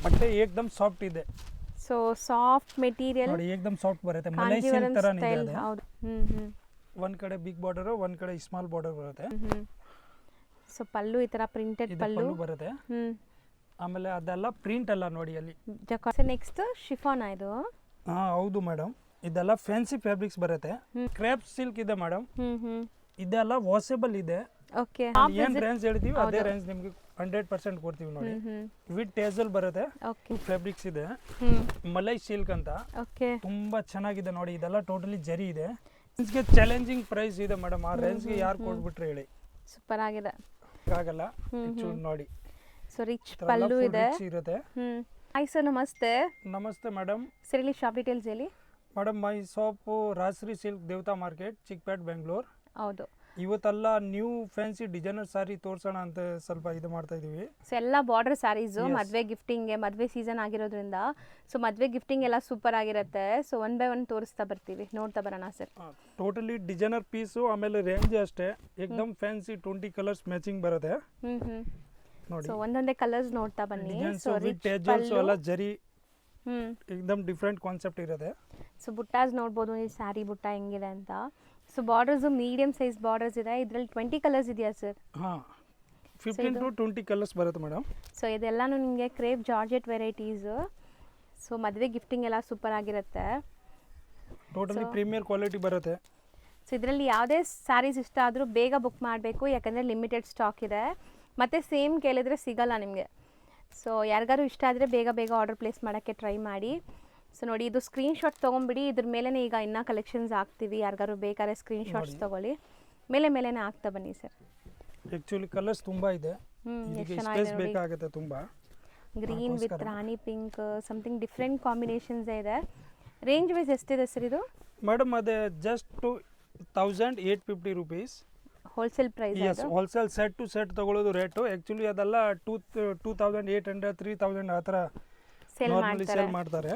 ಬಟ್ಟೆ ಏಕದಮ್ ಸಾಫ್ಟ್ ಇದೆ. ಸೊ ಸಾಫ್ಟ್ ಮೆಟೀರಿಯಲ್ ನೋಡಿ ಏಕದಮ್ ಸಾಫ್ಟ್ ಬರುತ್ತೆ. ಮಲೈ ಸಿಲ್ಕ್ ತರ ಇದೆ ಅದು. ಹೌದು. ಒಂದ್ ಕಡೆ ಬಿಗ್ ಬಾರ್ಡರ್, ಒಂದ್ ಕಡೆ ಸ್ಮಾಲ್ ಬಾರ್ಡರ್ ಬರುತ್ತೆ. ಸೊ ಪಲ್ಲು ಈ ತರ ಪ್ರಿಂಟೆಡ್ ಪಲ್ಲು ಬರುತ್ತೆ. ಆಮೇಲೆ ಅದೆಲ್ಲ ಪ್ರಿಂಟ್ ಅಲ್ಲ ನೋಡಿ ಅಲ್ಲಿ. ನೆಕ್ಸ್ಟ್ ಶಿಫಾನ್ ಇದು. ಹಾ ಹೌದು ಮೇಡಮ್, ಇದೆಲ್ಲ ಫ್ಯಾನ್ಸಿ ಫ್ಯಾಬ್ರಿಕ್ಸ್ ಬರುತ್ತೆ. ಕ್ರೇಪ್ ಸಿಲ್ಕ್ ಇದೆ ಮೇಡಮ್. ಇದೆಲ್ಲ ವಾಷೇಬಲ್ ಇದೆ. ಓಕೆ, ಏನ್ ರೇಂಜ್ ಹೇಳ್ತೀವಿ ಅದೇ ರೇಂಜ್ ನಿಮ್ಗೆ 100% ಕೊಡ್ತೀವಿ ನೋಡಿ. ವಿತ್ ಟೇಸಲ್ ಬರುತ್ತೆ. ಫ್ಯಾಬ್ರಿಕ್ಸ್ ಇದೆ. ಮಲೈ ಸಿಲ್ಕ್ ಅಂತ. ಓಕೆ, ತುಂಬಾ ಚೆನ್ನಾಗಿದೆ ನೋಡಿ. ಇದೆಲ್ಲ ಟೋಟಲಿ ಜರಿ ಇದೆ. ರೇಂಜ್ಗೆ ಚಾಲೆಂಜಿಂಗ್ ಪ್ರೈಸ್ ಇದೆ ಮೇಡಮ್. ಆ ರೇಂಜ್ಗೆ ಯಾರು ಕೊಡ್ಬಿಟ್ರೆ ಹೇಳಿ. ಸೂಪರ್ ಆಗಿದೆ. ಆಗಲ್ಲ ನೋಡಿ. ಸೊ ರಿಚ್ ಪಲ್ಲು ಇದೆ. ಇರುತ್ತೆ. ಹಾಯ್ ಸರ್, ನಮಸ್ತೆ. ನಮಸ್ತೆ ಮೇಡಮ್. ಸರ್ ಇಲ್ಲಿ ಶಾಪ್ ಡೀಟೇಲ್ಸ್ ಹೇಳಿ. Madam my shop Rajashree silk Devata market, Chickpet, Bengaluru. ಹೌದು. ಇವತ್ತೆಲ್ಲ ನ್ಯೂ ಫ್ಯಾನ್ಸಿ ಡಿಸೈನರ್ ಸಾರಿ ತೋರ್ಸೋಣ ಅಂತ ಸ್ವಲ್ಪ ಇದು ಮಾಡ್ತಾ ಇದೀವಿ. ಸೊ ಎಲ್ಲ ಬಾರ್ಡರ್ ಸ್ಯಾರೀಸು ಮದುವೆ ಗಿಫ್ಟಿಂಗ್ಗೆ, ಮದುವೆ ಸೀಸನ್ ಆಗಿರೋದ್ರಿಂದ ಸೊ ಮದುವೆ ಗಿಫ್ಟಿಂಗ್ ಎಲ್ಲ ಸೂಪರ್ ಆಗಿರುತ್ತೆ. ಸೊ ಒನ್ ಬೈ ಒನ್ ತೋರಿಸ್ತಾ ಬರ್ತೀವಿ, ನೋಡ್ತಾ ಬರೋಣ ಸರ್. ಟೋಟಲಿ ಡಿಸೈನರ್ ಪೀಸು, ಆಮೇಲೆ ರೇಂಜ್ ಅಷ್ಟೇ ಏಕದಮ್ ಫ್ಯಾನ್ಸಿ 20 ಕಲರ್ಸ್ ಮ್ಯಾಚಿಂಗ್ ಬರುತ್ತೆ ನೋಡಿ. ಸೊ ಒಂದೊಂದೇ ಕಲರ್ಸ್ ನೋಡ್ತಾ ಬನ್ನಿ. ಸೊ ರಿಚ್ ಪಲ್ಲು ಎಲ್ಲ ಜರಿ ಏಕದಮ್ ಡಿಫರೆಂಟ್ ಕಾನ್ಸೆಪ್ಟ್ ಇರುತ್ತೆ. ಸೊ ಬುಟ್ಟಾಸ್ ನೋಡ್ಬೋದು ಈ ಸ್ಯಾರಿ ಬುಟ್ಟ ಹೆಂಗಿದೆ ಅಂತ. So borders medium size borders ಇದೆ. ಇದರಲ್ಲಿ 20 ಕಲರ್ಸ್ ಇದೆಯಾ ಸರ್? ಹಾಂ, 15 to 20 ಕಲರ್ಸ್ ಬರುತ್ತೆ ಮೇಡಮ್. ಸೊ ಇದೆಲ್ಲನೂ ನಿಮಗೆ ಕ್ರೇಪ್ ಜಾರ್ಜೆಟ್ ವೆರೈಟೀಸು. ಸೊ ಮದುವೆ ಗಿಫ್ಟಿಂಗ್ ಎಲ್ಲ ಸೂಪರ್ ಆಗಿರುತ್ತೆ. ಟೋಟಲಿ ಪ್ರೀಮಿಯರ್ ಕ್ವಾಲಿಟಿ ಬರುತ್ತೆ. ಸೊ ಇದರಲ್ಲಿ ಯಾವುದೇ ಸ್ಯಾರೀಸ್ ಇಷ್ಟ ಆದರೂ ಬೇಗ ಬುಕ್ ಮಾಡಬೇಕು, ಯಾಕಂದರೆ ಲಿಮಿಟೆಡ್ ಸ್ಟಾಕ್ ಇದೆ. ಮತ್ತು ಸೇಮ್ ಕೇಳಿದ್ರೆ ಸಿಗಲ್ಲ ನಿಮಗೆ. ಸೊ ಯಾರಿಗಾರು ಇಷ್ಟ ಆದರೆ ಬೇಗ ಬೇಗ ಆರ್ಡರ್ ಪ್ಲೇಸ್ ಮಾಡೋಕ್ಕೆ ಟ್ರೈ ಮಾಡಿ. ಸೊ ನೋಡಿ, ಇದು ಸ್ಕ್ರೀನ್ಶಾಟ್ ತೊಗೊಂಬಿಡಿ. ಇದ್ರ ಮೇಲೆ ಈಗ ಇನ್ನೂ ಕಲೆಕ್ಷನ್ಸ್ ಹಾಕ್ತೀವಿ. ಯಾರಿಗಾರು ಬೇಕಾದ್ರೆ ಸ್ಕ್ರೀನ್ಶಾಟ್ಸ್ ತೊಗೊಳ್ಳಿ, ಮೇಲೆ ಹಾಕ್ತಾ ಬನ್ನಿ ಸರ್. ಆ್ಯಕ್ಚುಲಿ ಕಲರ್ಸ್ ತುಂಬ ಇದೆ. ಎಷ್ಟು ಚೆನ್ನಾಗಿದೆ ನೋಡಿ. ಬೇಕಾಗುತ್ತೆ ತುಂಬ. Green with rani pink, something different combinations ಇದೆ. ರೇಂಜ್ ವೈಸ್ ಎಷ್ಟಿದೆ ಸರ್ ಇದು? ಮೇಡಮ್ ಅದೇ just 1850 rupees wholesale price. Yes, wholesale set to set ತಗೊಳ್ಳೋದು ರೇಟು. ಆ್ಯಕ್ಚುಲಿ ಅದೆಲ್ಲ 2800, 3000 ಆ ಥರ ಸೇಲ್ ಮಾಡ್ತಾರೆ.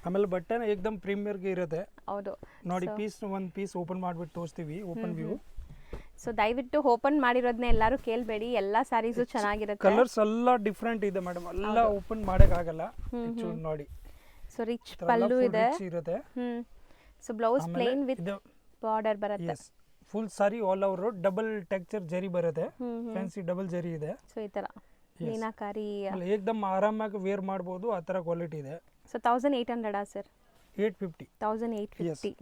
ಆಮೇಲೆ ಬಟ್ಟೆನ ಏಕದಮ್ ಪ್ರೀಮಿಯರ್ಗೆ ಇರುತ್ತೆ. ಹೌದು ನೋಡಿ, ಒಂದು ಪೀಸ್ ಓಪನ್ ಮಾಡಿಬಿಟ್ಟು ತೋರಿಸ್ತೀವಿ, ಓಪನ್ ವ್ಯೂ. ಸೊ ದಯವಿಟ್ಟು ಓಪನ್ ಮಾಡಿರೋದನ್ನ ಎಲ್ಲರೂ ಕೇಳಬೇಡಿ. ಎಲ್ಲ ಸ್ಯಾರೀಸು ಚೆನ್ನಾಗಿರುತ್ತೆ. ಕಲರ್ಸ್ ಎಲ್ಲ ಡಿಫ್ರೆಂಟ್ ಇದೆ ಮೇಡಮ್. ಎಲ್ಲ ಓಪನ್ ಮಾಡೋಕ್ಕಾಗಲ್ಲ ನೋಡಿ. ಸೊ ರಿಚ್ ಪಲ್ಲು ಇದೆ. ಇರುತ್ತೆ. So blouse plain with border ಬರುತ್ತೆ. ಫುಲ್ ಸಾರಿ ಆಲ್ ಓವರ್ ಡಬಲ್ ಟೆಕ್ಸ್ಚರ್ ಜರಿ ಬರುತ್ತೆ. ಫ್ಯಾನ್ಸಿ ಡಬಲ್ ಜರಿ ಇದೆ. ಸೊ ಈ ತರ ಮೀನಾಕಾರಿ ಏಕದಮ್ ಆರಾಮಾಗಿ ವೇರ್ ಮಾಡಬಹುದು, ಆ ತರ ಕ್ವಾಲಿಟಿ ಇದೆ. So 1800 sir? 850. 1850.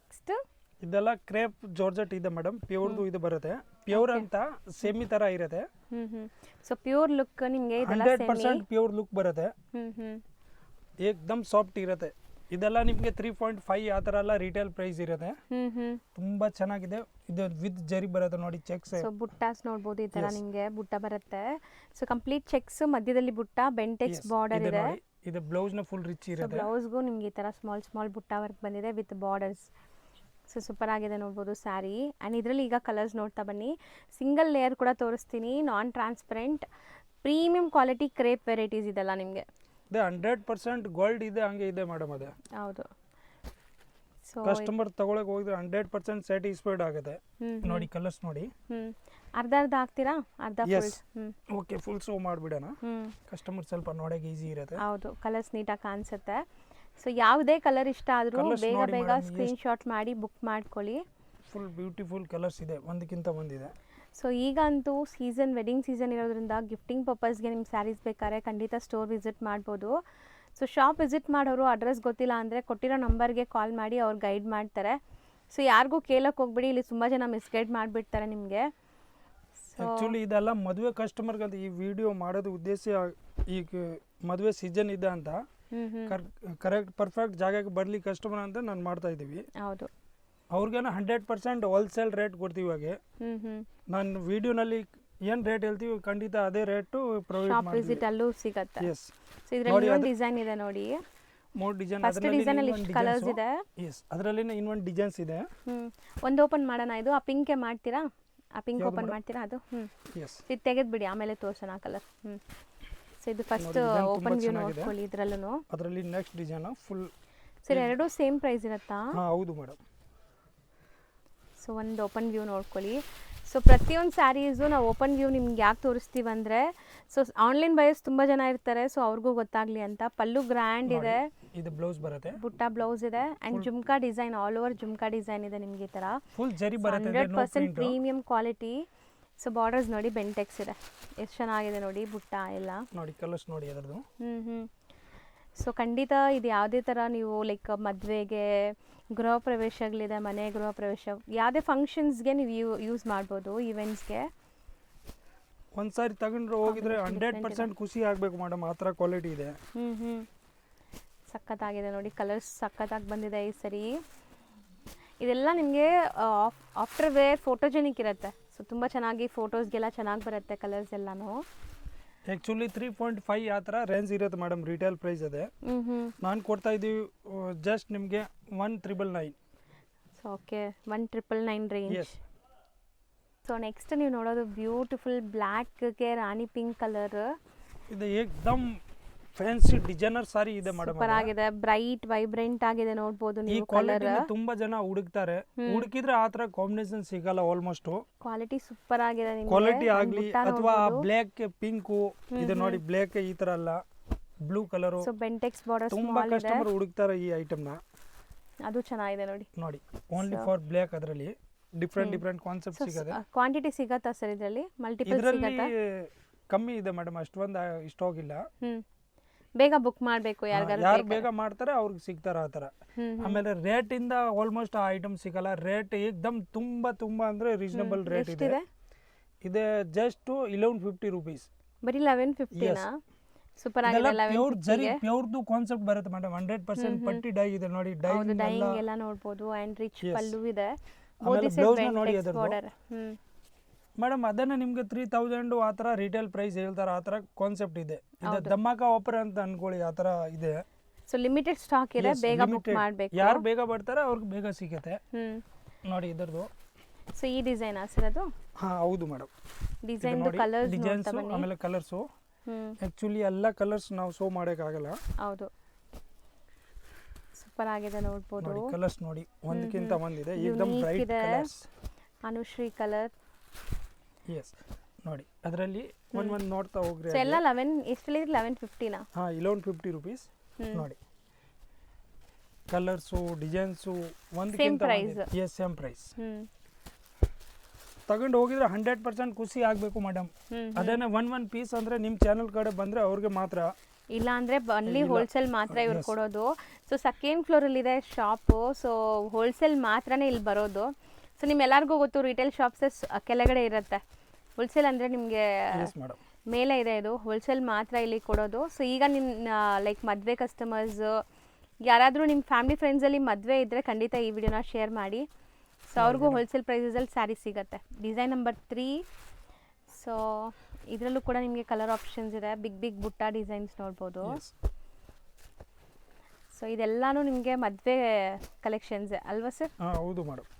ನೆಕ್ಸ್ಟ್ ಇದೆಲ್ಲ ಕ್ರೇಪ್ ಜಾರ್ಜೆಟ್ ಇದೆ ಮೇಡಮ್. ಪ್ಯೂರ್ದು ಇದು ಬರುತ್ತೆ. ಪ್ಯೂರ್ ಅಂತ ಸೆಮಿ ತರ ಇರುತ್ತೆ. ಸೊ ಪ್ಯೂರ್ ಲುಕ್ ನಿಮಗೆ ಇದೆಲ್ಲ 100% ಪ್ಯೂರ್ ಲುಕ್ ಬರುತ್ತೆ. ಏಕದಮ್ ಸಾಫ್ಟ್ ಇರುತ್ತೆ. ಇದೆಲ್ಲ ನಿಮಗೆ 3.5 ಆ ಥರ ಎಲ್ಲ ರಿಟೇಲ್ ಪ್ರೈಸ್ ಇರುತ್ತೆ. ತುಂಬಾ ಚೆನ್ನಾಗಿದೆ. ಇದು ವಿತ್ ಜರಿ ಬರುತ್ತೆ ನೋಡಿ, ಚೆಕ್ಸ್. ಸೊ ಬುಟ್ಟಾಸ್ ನೋಡ್ಬೋದು, ಈ ತರ ನಿಮಗೆ ಬುಟ್ಟ ಬರುತ್ತೆ. ಸೊ ಕಂಪ್ಲೀಟ್ ಚೆಕ್ಸ್, ಮಧ್ಯದಲ್ಲಿ ಬುಟ್ಟ, ಬೆಂಟೆಕ್ಸ್ ಬಾರ್ಡರ್ ಇದೆ. ಇದು ಬ್ಲೌಸ್ ನ ಫುಲ್ ರಿಚ್ ಇರುತ್ತೆ. ಬ್ಲೌಸ್ಗೂ ನಿಮಗೆ ಈ ತರ ಸ್ಮಾಲ್ ಬುಟ್ಟ ವರ್ಕ್ ಬಂದಿದೆ ವಿತ್ ಬಾರ್ಡರ್ಸ್. ಸೊ ಸೂಪರ್ ಆಗಿದೆ ನೋಡ್ಬೋದು ಸ್ಯಾರಿ. ಆ್ಯಂಡ್ ಇದರಲ್ಲಿ ಈಗ ಕಲರ್ಸ್ ನೋಡ್ತಾ ಬನ್ನಿ. ಸಿಂಗಲ್ ಲೇಯರ್ ಕೂಡ ತೋರಿಸ್ತೀನಿ, ನಾನ್ transparent premium quality crepe varieties ಇದೆಲ್ಲ ನಿಮಗೆ. 100% ಗೋಲ್ಡ್ ಇದೆ, ಹಂಗೆ ಇದೆ ಮೇಡಮ್. ಅದೇ ಹೌದು. ಸೊ ಕಸ್ಟಮರ್ ತಗೊಳಕ್ ಹೋಗಿದ್ರೆ 100% ಸ್ಯಾಟಿಸ್ಫೈಡ್ ಆಗುತ್ತೆ ನೋಡಿ. ಕಲರ್ಸ್ ನೋಡಿ. ಅರ್ಧ ಹಾಕ್ತೀರಾ? ಅರ್ಧ ಫುಲ್? ಓಕೆ, ಫುಲ್ ಶೋ ಮಾಡಿಬಿಡೋಣ. ಕಸ್ಟಮರ್ ಸ್ವಲ್ಪ ನೋಡಕ್ಕೆ ಈಸಿ ಇರುತ್ತೆ. ಹೌದು, ಕಲರ್ಸ್ ನೀಟಾಗಿ ಕಾಣಿಸುತ್ತೆ. ಸೊ ಯಾವುದೇ ಕಲರ್ ಇಷ್ಟ ಆದರೂ ಬೇಗ ಸ್ಕ್ರೀನ್ಶಾಟ್ ಮಾಡಿ ಬುಕ್ ಮಾಡ್ಕೊಳ್ಳಿ. ಫುಲ್ ಬ್ಯೂಟಿಫುಲ್ ಕಲರ್ಸ್ ಇದೆ, ಒಂದಕ್ಕಿಂತ ಒಂದಿದೆ. ಸೊ ಈಗ ಅಂತೂ ಸೀಸನ್, ವೆಡ್ಡಿಂಗ್ ಸೀಸನ್ ಇರೋದ್ರಿಂದ ಗಿಫ್ಟಿಂಗ್ ಪರ್ಪಸ್ಗೆ ನಿಮ್ಮ ಸ್ಯಾರೀಸ್ ಬೇಕಾದ್ರೆ ಖಂಡಿತ ಸ್ಟೋರ್ ವಿಸಿಟ್ ಮಾಡ್ಬೋದು. ಸೊ ಶಾಪ್ ವಿಸಿಟ್ ಮಾಡೋರು ಅಡ್ರೆಸ್ ಗೊತ್ತಿಲ್ಲ ಅಂದರೆ ಕೊಟ್ಟಿರೋ ನಂಬರ್ಗೆ ಕಾಲ್ ಮಾಡಿ ಅವ್ರು ಗೈಡ್ ಮಾಡ್ತಾರೆ. ಸೊ ಯಾರಿಗೂ ಕೇಳೋಕೆ ಹೋಗ್ಬಿಡಿ, ಇಲ್ಲಿ ತುಂಬ ಜನ ಮಿಸ್ಗೈಡ್ ಮಾಡಿಬಿಡ್ತಾರೆ ನಿಮಗೆ. ಆ್ಯಕ್ಚುಲಿ ಇದೆಲ್ಲ ಮದುವೆ ಕಸ್ಟಮರ್ಗೆ ಅಂತ ಈ ವಿಡಿಯೋ ಮಾಡೋದು ಉದ್ದೇಶ. ಈಗ ಮದುವೆ ಸೀಸನ್ ಇದೆ ಅಂತ ಕರೆಕ್ಟ್ ಪರ್ಫೆಕ್ಟ್ ಜಾಗಕ್ಕೆ ಬರಲಿ ಕಸ್ಟಮರ್ ಅಂತ ನಾನು ಮಾಡ್ತಾ ಇದ್ದೀವಿ. ಹೌದು, ಅವ್ರಿಗೇನೋ 100% ಹೋಲ್ಸೇಲ್ ರೇಟ್ ಕೊಡ್ತೀವಿ. ಹಾಗೆ ನಾನು ವಿಡಿಯೋನಲ್ಲಿ ಏನು ರೇಟ್ ಹೇಳ್ತೀವಿ ಖಂಡಿತ ಅದೇ ರೇಟು ಪ್ರೊವೈಡ್ ಮಾಡ್ತೀವಿ. ವಿಸಿಟ್ ಅಲ್ಲೂ ಸಿಗುತ್ತೆ. ಎಸ್, ಸೊ ಇದರಲ್ಲಿ ಒಂದು ಡಿಸೈನ್ ಇದೆ ನೋಡಿ. ಮೂರು ಡಿಸೈನ್. ಫಸ್ಟ್ ಡಿಸೈನ್ ಅಲ್ಲಿ ಇಷ್ಟು ಕಲರ್ಸ್ ಇದೆ. ಎಸ್, ಅದರಲ್ಲಿ ಇನ್ನೊಂದು ಡಿಸೈನ್ಸ್ ಇದೆ. ಒಂದು ಓಪನ್ ಮಾಡೋಣ. ಇದು ಆ ಪಿಂಕ್ ಮಾಡ್ತೀರಾ? ಆ ಪಿಂಕ್ ಓಪನ್ ಮಾಡ್ತೀರಾ? ಅದು ಎಸ್, ಇದು ತೆಗೆದ್ಬಿಡಿ, ಆಮೇಲೆ ತೋರ್ಸೋಣ ಕಲರ್. ಸೊ ಇದು ಫಸ್ಟ್ ಓಪನ್ ವ್ಯೂ ನೋಡ್ಕೊಳ್ಳಿ. ಇದರಲ್ಲೂ ಅದರಲ್ಲಿ ನೆಕ್ಸ್ಟ್ ಡಿಸೈನ್ ಫುಲ್. ಸರ್ ಎರಡೂ ಸೇಮ್ ಪ್ರೈಸ್ ಇರುತ್ತಾ? ಹೌದು ಮೇಡಮ್. ಸೊ ಒಂದು ಓಪನ್ ವ್ಯೂ ನೋಡ್ಕೊಳ್ಳಿ. ಸೊ ಪ್ರತಿಯೊಂದು ಸ್ಯಾರೀಸು ನಾವು ಓಪನ್ ವ್ಯೂ ನಿಮ್ಗೆ ಯಾಕೆ ತೋರಿಸ್ತೀವಿ ಅಂದರೆ ಸೊ ಆನ್ಲೈನ್ ಬಯರ್ಸ್ ತುಂಬ ಜನ ಇರ್ತಾರೆ, ಸೊ ಅವ್ರಿಗೂ ಗೊತ್ತಾಗಲಿ ಅಂತ. ಪಲ್ಲು ಗ್ರ್ಯಾಂಡ್ ಇದೆ, ಇದು ಬ್ಲೌಸ್ ಬರುತ್ತೆ, ಬುಟ್ಟ ಬ್ಲೌಸ್ ಇದೆ and jhumka design, all over jhumka design ಇದೆ ನಿಮಗೆ ಈ ಥರ. ಫುಲ್ ಜರಿ ಬರುತ್ತೆ, 100% ಪ್ರೀಮಿಯಂ ಕ್ವಾಲಿಟಿ. ಸೊ ಬಾರ್ಡರ್ಸ್ ನೋಡಿ ಬೆಂಟೆಕ್ಸ್ ಇದೆ, ಎಷ್ಟು ಚೆನ್ನಾಗಿದೆ ನೋಡಿ ಬುಟ್ಟ ಎಲ್ಲ ನೋಡಿ, ಕಲರ್ಸ್ ನೋಡಿ ಅದರದ್ದು. ಸೊ ಖಂಡಿತ ಇದು ಯಾವುದೇ ಥರ ನೀವು ಲೈಕ್ ಮದುವೆಗೆ, ಗೃಹ ಪ್ರವೇಶಗಳಿದೆ, ಮನೆ ಗೃಹ ಪ್ರವೇಶ, ಯಾವುದೇ ಫಂಕ್ಷನ್ಸ್ಗೆ ನೀವು ಯೂಸ್ ಮಾಡ್ಬೋದು, ಈವೆಂಟ್ಸ್ಗೆ. ಒಂದ್ಸಾರಿ ತಗೊಂಡ್ರೆ ಹೋಗಿದ್ರೆ 100% ಖುಷಿ ಆಗಬೇಕು ಮೇಡಮ್, ಆ ಥರ ಕ್ವಾಲಿಟಿ ಇದೆ. ಸಖತ್ತಾಗಿದೆ ನೋಡಿ, ಕಲರ್ಸ್ ಸಖತ್ತಾಗಿ ಬಂದಿದೆ ಈ ಸರಿ. ಇದೆಲ್ಲ ನಿಮಗೆ ಆಫ್ಟರ್ ವೇರ್ ಫೋಟೋಜೆನಿಕ್ ಇರುತ್ತೆ, ಸೊ ತುಂಬ ಚೆನ್ನಾಗಿ ಫೋಟೋಸ್ಗೆಲ್ಲ ಚೆನ್ನಾಗಿ ಬರುತ್ತೆ ಕಲರ್ಸ್ ಎಲ್ಲನೂ. ಆ್ಯಕ್ಚುಲಿ 3.5 ಆ ಥರ ರೇಂಜ್ ಇರುತ್ತೆ ಮೇಡಮ್, ರಿಟೇಲ್ ಪ್ರೈಸ್ ಅದೇ. ನಾನು ಕೊಡ್ತಾ ಇದ್ದೀವಿ ಜಸ್ಟ್ ನಿಮಗೆ 1999. So okay, 1999 range. So next ನೀವು ನೋಡೋದು ಬ್ಯೂಟಿಫುಲ್ ಬ್ಲ್ಯಾಕ್ಗೆ ರಾಣಿ ಪಿಂಕ್ ಕಲರ್. ಇದು ಏಕ್ದಮ್ ಫ್ಯಾನ್ಸಿ ಡಿಸೈನರ್ ಸಾರಿ ಇದೆ ಮೇಡಮ್, ಸೂಪರ್ ಆಗಿದೆ, ಬ್ರೈಟ್ ವೈಬ್ರೆಂಟ್ ಆಗಿದೆ ನೋಡಬಹುದು ಈ ನೀವು. ಕ್ವಾಲಿಟಿ ತುಂಬಾ ಜನ ಹುಡುಕ್ತಾರೆ, ಹುಡುಕಿದ್ರೆ ಆ ತರ ಕಾಂಬಿನೇಷನ್ ಸಿಗಲ್ಲ ಆಲ್ಮೋಸ್ಟ್. ಕ್ವಾಲಿಟಿ ಸೂಪರ್ ಆಗಿದೆ ನಿಮಗೆ, ಕ್ವಾಲಿಟಿ ಆಗ್ಲಿ ಅಥವಾ ಬ್ಲಾಕ್ ಪಿಂಕ್ ಇದೆ ನೋಡಿ, ಬ್ಲಾಕ್ ಈ ತರ ಅಲ್ಲ, blue colour. So Bentex border ತುಂಬಾ ಕಸ್ಟಮರ್ ಹುಡುಕ್ತಾರೆ ಈ ಐಟಮ್ ನ. ಅದು ಚೆನ್ನಾಗಿದೆ ನೋಡಿ. ನೋಡಿ ಓನ್ಲಿ ಫಾರ್ ಬ್ಲಾಕ್, ಅದರಲ್ಲಿ ಡಿಫ್ರೆಂಟ್ ಕಾನ್ಸೆಪ್ಟ್ ಸಿಗುತ್ತೆ. ಕ್ವಾಂಟಿಟಿ ಸಿಗತ್ತಾ ಸರ್ ಇದರಲ್ಲಿ? ಮಲ್ಟಿಪಲ್ ಸಿಗತ್ತಾ? ಕಮ್ಮಿ ಇದೆ ಮೇಡಮ್, ಅಷ್ಟೊಂದು ಇಷ್ಟ ಹೋಗಿಲ್ಲ. ಬೇಗ ಬುಕ್ ಮಾಡಬೇಕು, ಯಾರು ಬೇಗ ಮಾಡ್ತಾರೆ ಅವ್ರಿಗೆ ಸಿಗ್ತಾರ ಆ ತರ. ಆಮೇಲೆ ರೇಟ್ ಇಂದ ಆಲ್ಮೋಸ್ಟ್ ಆ ಐಟಮ್ ಸಿಗಲ್ಲ, ರೇಟ್ ಏಕ್ದಮ್ ತುಂಬಾ ಅಂದ್ರೆ ರೀಸನಬಲ್ ರೇಟ್ ಇದೆ. ಇದೆ ಜಸ್ಟ್ 1150 rupees. ಬರೀ 1150 ನಾ? ಸೂಪರ್ ಆಗಿದೆ. 1150 ಪ್ಯೂರ್ದು ಕಾನ್ಸೆಪ್ಟ್ ಬರುತ್ತೆ ಮೇಡಮ್, 100% ಪಟ್ಟಿ ಡೈ ಇದೆ ನೋಡಿ, ಡೈಯಿಂಗ್ ಎಲ್ಲ ನೋಡಬಹುದು ಆಂಡ್ ರಿಚ್ ಪಲ್ಲು ಇದೆ. ಬ್ಲೌಸ್ ನೋಡಿ ಅದರ ಮೇಡಮ್, ಅದನ್ನ ನಿಮ್ಗೆ 3000 ಆ ಥರ ರಿಟೇಲ್ ಪ್ರೈಸ್ ಹೇಳ್ತಾರೆ, ಆ ಥರ ಕಾನ್ಸೆಪ್ಟ್ ಇದೆ. ಇದು ಧಮಾಕ ಆಫರ್ ಅಂತ ಅನ್ಕೊಳ್ಳಿ, ಆ ಥರ ಇದೆ. ಸೊ ಲಿಮಿಟೆಡ್ ಸ್ಟಾಕ್ ಇದೆ, ಬೇಗ ಬುಕ್ ಮಾಡಬೇಕು. ಯಾರು ಬೇಗ ಬರ್ತಾರೆ ಅವ್ರಿಗೆ ಬೇಗ ಸಿಗುತ್ತೆ. ನೋಡಿ ಇದರದು. ಸೊ ಈ ಡಿಸೈನ್ ಸರ್ ಅದು? ಹಾ ಹೌದು ಮೇಡಮ್, ಡಿಸೈನ್ ಕಲರ್ಸ್ ಡಿಸೈನ್ಸ್ ಆಮೇಲೆ ಕಲರ್ಸ್. ಆಕ್ಚುಲಿ ಎಲ್ಲ ಕಲರ್ಸ್ ನಾವು ಶೋ ಮಾಡೋಕ್ಕಾಗಲ್ಲ. ಹೌದು, ಸೂಪರ್ ಆಗಿದೆ ನೋಡಬಹುದು. ನೋಡಿ ಕಲರ್ಸ್ ನೋಡಿ, ಒಂದಕ್ಕಿಂತ ಒಂದಿದೆ, ಏಕದಮ್ bright colours. Anushree colour. Yes ನೋಡಿ, ಅದರಲ್ಲಿ ಒಂದ್ ನೋಡ್ತಾ ಹೋಗ್ರಿ. ಸೊ ಎಲ್ಲ 11 ಎಷ್ಟಲ್ಲಿ 1150 ನಾ? ಹಾ 1150 rupees. ನೋಡಿ ಕಲರ್ಸ್ ಡಿಸೈನ್ಸ್ ಒಂದಕ್ಕಿಂತ ಒಂದಿದೆ. Yes same price. ತಗೊಂಡು ಹೋಗಿದ್ರೆ 100% ಖುಷಿ ಆಗಬೇಕು ಮೇಡಮ್. ಅದೇನೇ ಒಂದ್ ಪೀಸ್ ಅಂದ್ರೆ ನಿಮ್ಮ ಚಾನೆಲ್ ಕಡೆ ಬಂದ್ರೆ ಅವ್ರಿಗೆ ಮಾತ್ರ, ಇಲ್ಲ ಅಂದ್ರೆ ಅಲ್ಲಿ ಹೋಲ್ಸೇಲ್ ಮಾತ್ರ ಇವ್ರು ಕೊಡೋದು. ಸೊ ಸೆಕೆಂಡ್ ಫ್ಲೋರ್ ಅಲ್ಲಿ ಇದೆ ಶಾಪು, ಸೊ ಹೋಲ್ಸೇಲ್ ಮಾತ್ರನೇ ಇಲ್ಲಿ ಬರೋದು. ಸೊ ನಿಮ್ಮೆಲ್ಲರಿಗೂ ಗೊತ್ತು ರಿಟೇಲ್ ಶಾಪ್ಸ್ ಕೆಳಗಡೆ ಇರುತ್ತೆ, ಹೋಲ್ಸೇಲ್ ಅಂದರೆ ನಿಮಗೆ ಮೇಲೆ ಇದೆ, ಇದು ಹೋಲ್ಸೇಲ್ ಮಾತ್ರ ಇಲ್ಲಿ ಕೊಡೋದು. ಸೊ ಈಗ ನಿಮ್ಮ ಲೈಕ್ ಮದುವೆ ಕಸ್ಟಮರ್ಸ್ ಯಾರಾದರೂ ನಿಮ್ಮ ಫ್ಯಾಮಿಲಿ ಫ್ರೆಂಡ್ಸಲ್ಲಿ ಮದುವೆ ಇದ್ದರೆ ಖಂಡಿತ ಈ ವಿಡಿಯೋನ ಶೇರ್ ಮಾಡಿ. ಸೊ ಅವ್ರಿಗೂ ಹೋಲ್ಸೇಲ್ ಪ್ರೈಸಸಲ್ಲಿ ಸ್ಯಾರಿ ಸಿಗುತ್ತೆ. Design number 3. ಸೊ ಇದರಲ್ಲೂ ಕೂಡ ನಿಮಗೆ ಕಲರ್ ಆಪ್ಷನ್ಸ್ ಇದೆ, ಬಿಗ್ ಬುಟ್ಟ ಡಿಸೈನ್ಸ್ ನೋಡ್ಬೋದು. ಸೊ ಇದೆಲ್ಲಾನು ನಿಮಗೆ ಮದುವೆ ಕಲೆಕ್ಷನ್ಸ್ ಅಲ್ವಾ ಸರ್? ಹೌದು ಮೇಡಮ್.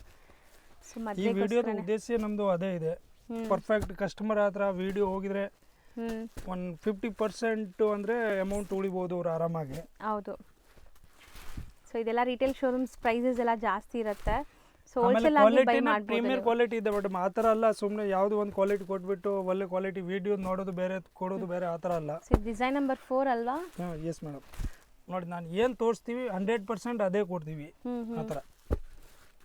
ಸೊ ಈ ವಿಡಿಯೋದ ಉದ್ದೇಶ ನಮ್ಮದು ಅದೇ ಇದೆ, ಪರ್ಫೆಕ್ಟ್ ಕಸ್ಟಮರ್ ಹತ್ರ ವಿಡಿಯೋ ಹೋಗಿದ್ರೆ ಒಂದು 50% ಅಂದರೆ ಅಮೌಂಟ್ ಉಳಿಬೋದು ಅವ್ರು ಆರಾಮಾಗಿ. ಹೌದು. ಸೊ ಇದೆಲ್ಲ ರಿಟೇಲ್ ಶೋರೂಮ್ಸ್ ಪ್ರೈಸಸ್ ಎಲ್ಲ ಜಾಸ್ತಿ ಇರುತ್ತೆ. ಸೊ ಹೋಲ್ಸೇಲ್ ಆಗಿ ಬೈ ಮಾಡಬಹುದು. ಪ್ರೀಮಿಯರ್ ಕ್ವಾಲಿಟಿ ಇದೆ ಬಟ್ ಆ ಥರ ಅಲ್ಲ, ಸುಮ್ಮನೆ ಯಾವುದೋ ಒಂದು ಕ್ವಾಲಿಟಿ ಕೊಟ್ಬಿಟ್ಟು ಒಳ್ಳೆ ಕ್ವಾಲಿಟಿ ವಿಡಿಯೋ ನೋಡೋದು ಬೇರೆ, ಕೊಡೋದು ಬೇರೆ, ಆ ಥರ ಅಲ್ಲ. ಸೊ ಡಿಸೈನ್ ನಂಬರ್ 4 ಅಲ್ವಾ? ಹಾಂ ಎಸ್ ಮೇಡಮ್. ನೋಡಿ ನಾನು ಏನು ತೋರಿಸ್ತೀವಿ 100% ಅದೇ ಕೊಡ್ತೀವಿ ಆ ಥರ.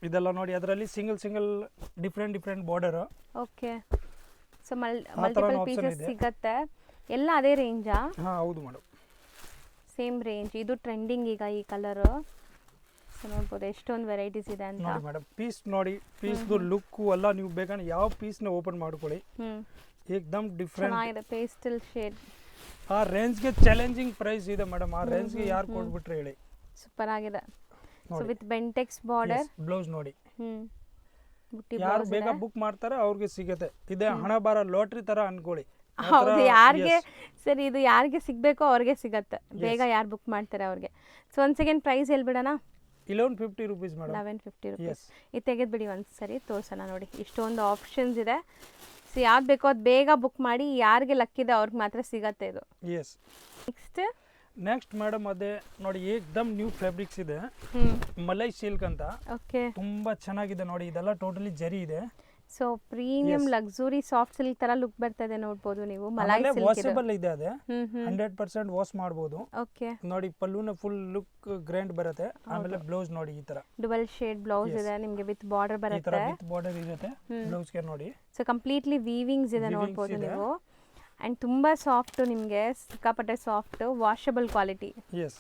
ಇದೆಲ್ಲ ನೋಡಿ, ಅದರಲ್ಲಿ single different border. Okay. So multiple pieces ಸಿಗುತ್ತೆ, ಎಲ್ಲ ಅದೇ ರೇಂಜಾ? ಹಾಂ ಹೌದು ಮೇಡಮ್, ಸೇಮ್ ರೇಂಜ್. ಇದು ಟ್ರೆಂಡಿಂಗ್ ಈಗ ಈ ಕಲರ್. ಸೊ ನೋಡ್ಬೋದು ಎಷ್ಟೊಂದು ವೆರೈಟೀಸ್ ಇದೆ ಅಂತ. ನೋಡಿ ಮೇಡಮ್, ಪೀಸ್ ನೋಡಿ, ಪೀಸ್ದು ಲುಕ್ಕು ಎಲ್ಲ ನೀವು ಬೇಕಂದ್ರೆ ಯಾವ ಪೀಸ್ನ ಓಪನ್ ಮಾಡ್ಕೊಳ್ಳಿ, ಏಕ್ದಮ್ ಡಿಫ್ರೆಂಟ್ ಚೆನ್ನಾಗಿದೆ, ಪೇಸ್ಟಲ್ ಶೇಡ್. ಆ ರೇಂಜ್ಗೆ ಚಾಲೆಂಜಿಂಗ್ ಪ್ರೈಸ್ ಇದೆ ಮೇಡಮ್, ಆ ರೇಂಜ್ಗೆ ಯಾರು ಕೊಟ್ಬಿಟ್ರೆ ಹೇಳಿ. ಸೂಪರ್ ಆಗಿದೆ. So with Bentex border. Blouse ನೋಡಿ, ಯಾರು ಬೇಗ ಬುಕ್ ಮಾಡ್ತಾರೆ ಅವ್ರಿಗೆ ಸಿಗುತ್ತೆ. ಇದೆ ಹಣ ಬಾರ ಲಾಟ್ರಿ ತರ ಅನ್ಕೊಳ್ಳಿ. ಹೌದು, ಯಾರಿಗೆ ಸರಿ ಇದು ಯಾರಿಗೆ ಸಿಗಬೇಕೋ ಅವ್ರಿಗೆ ಸಿಗತ್ತೆ, ಬೇಗ ಯಾರು ಬುಕ್ ಮಾಡ್ತಾರೆ ಅವ್ರಿಗೆ. ಸೊ ಒಂದು ಸೆಕೆಂಡ್ ಪ್ರೈಸ್ ಹೇಳ್ಬಿಡೋಣ. 1150 rupees ಮೇಡಮ್. 1150 rupees. ಇದು ತೆಗೆದ್ಬಿಡಿ ಒಂದ್ಸರಿ ತೋರ್ಸೋಣ. ನೋಡಿ ಇಷ್ಟೊಂದು ಆಪ್ಷನ್ಸ್ ಇದೆ. ಸೊ ಯಾವ್ದು ಬೇಕೋ ಅದು ಬೇಗ ಬುಕ್ ಮಾಡಿ, ಯಾರಿಗೆ ಲಕ್ಕಿದೆ ಅವ್ರಿಗೆ ಮಾತ್ರ ಸಿಗತ್ತೆ ಇದು. ಎಸ್. ನೆಕ್ಸ್ಟ್ ಮೇಡಮ್ ಅದೇ ನೋಡಿ, ಏಕ್ದಮ್ ನ್ಯೂ ಫ್ಯಾಬ್ರಿಕ್ಸ್ ಇದೆ, ಮಲೈ ಸಿಲ್ಕ್ ಅಂತ. ಓಕೆ. ತುಂಬಾ ಚೆನ್ನಾಗಿದೆ ನೋಡಿ, ಇದೆಲ್ಲ ಟೋಟಲಿ ಜರಿ ಇದೆ. So premium luxury soft silk ತರ ಲುಕ್ ಬರ್ತದೆ ನೋಡ್ಬೋದು ನೀವು. ಮಲಾಯ್ ಸಿಲ್ಕ್ ಇದೆ. ವಾಷಬಲ್ ಇದೆ ಅದೇ 100% ವಾಶ್ ಮಾಡಬಹುದು. ಓಕೆ ನೋಡಿ ಪಲ್ಲುನ ಫುಲ್ ಲುಕ್ ಗ್ರ್ಯಾಂಡ್ ಬರುತ್ತೆ. ಆಮೇಲೆ ಬ್ಲೌಸ್ ನೋಡಿ ಈ ತರ ಡುವಲ್ ಶೇಡ್ ಬ್ಲೌಸ್ ಇದೆ ನಿಮಗೆ ವಿತ್ ಬಾರ್ಡರ್ ಈ ತರ ಬರುತ್ತೆ. ವಿತ್ ಬಾರ್ಡರ್ ಇರುತ್ತೆ ಬ್ಲೌಸ್ ಗೆ ನೋಡಿ. ಸೊ ಕಂಪ್ಲೀಟ್ಲಿ ವೀವಿಂಗ್ಸ್ ಇದೆ ನೋಡ್ಬೋದು ನೀವು. ಅಂಡ್ ತುಂಬಾ ಸಾಫ್ಟ್ ನಿಮಗೆ ಸಿಕ್ಕಾಪಟ್ಟೆ soft washable quality. Yes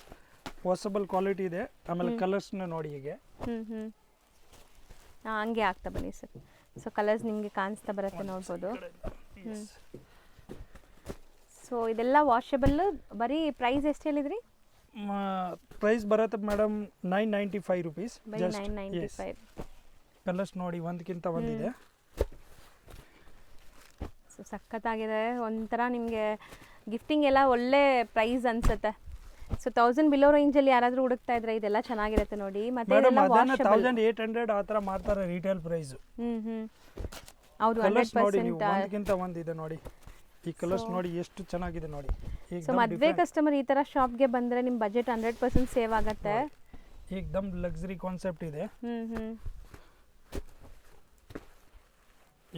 washable quality ಇದೆ. ಆಮೇಲೆ ಕಲರ್ಸ್ ನ ನೋಡಿ ಹೀಗೆ ಹಂಗೆ ಆಗ್ತಾ ಬನ್ನಿ ಸರ್. ಸೊ ಕಲರ್ಸ್ ನಿಮಗೆ ಕಾಣಿಸ್ತಾ ಬರುತ್ತೆ ನೋಡ್ಬೋದು. ಸೊ ಇದೆಲ್ಲ ವಾಷಬಲ್. ಬರೀ ಪ್ರೈಸ್ ಎಷ್ಟು ಹೇಳಿದ್ರಿ? ಪ್ರೈಸ್ ಬರುತ್ತೆ ಮೇಡಮ್ 995 ರೂಪೀಸ್. ಬರೀ 995. ಕಲರ್ಸ್ ನೋಡಿ ಒಂದಕ್ಕಿಂತ ಒಂದಿದೆ. ಸೊ ಸಖತ್ತಾಗಿದೆ. ಒಂಥರ ನಿಮಗೆ ಗಿಫ್ಟಿಂಗ್ ಎಲ್ಲ ಒಳ್ಳೆ ಪ್ರೈಸ್ ಅನ್ಸುತ್ತೆ. ಸೊ 1000 ಬಿಲೋ ರೇಂಜಲ್ಲಿ ಯಾರಾದರೂ ಹುಡುಕ್ತಾ ಇದ್ರೆ ಇದೆಲ್ಲ ಚೆನ್ನಾಗಿರುತ್ತೆ ನೋಡಿ. ಮತ್ತೆ ಮೇಡಮ್ ಇದೆಲ್ಲ ಅದನ್ನ ವಾಷಬಲ್. 1800 ಆ ತರ ಮಾಡ್ತಾರೆ ರಿಟೇಲ್ ಪ್ರೈಸ್. ಹೌದು ಕಲರ್ಸ್ ನೋಡಿ ನೀವು 100%. ಒಂದಕ್ಕಿಂತ ಒಂದಿದೆ ನೋಡಿ. ಈ ಕಲರ್ಸ್ ನೋಡಿ ಎಷ್ಟು ಚೆನ್ನಾಗಿದೆ ನೋಡಿ. ಸೊ ಮದುವೆ ಕಸ್ಟಮರ್ ಈ ತರ ಶಾಪ್ಗೆ ಬಂದ್ರೆ ನಿಮ್ಮ ಬಜೆಟ್ 100% ಸೇವ್ ಆಗುತ್ತೆ. ಏಕದಮ್ ಲಕ್ಸುರಿ ಕಾನ್ಸೆಪ್ಟ್ ಇದೆ.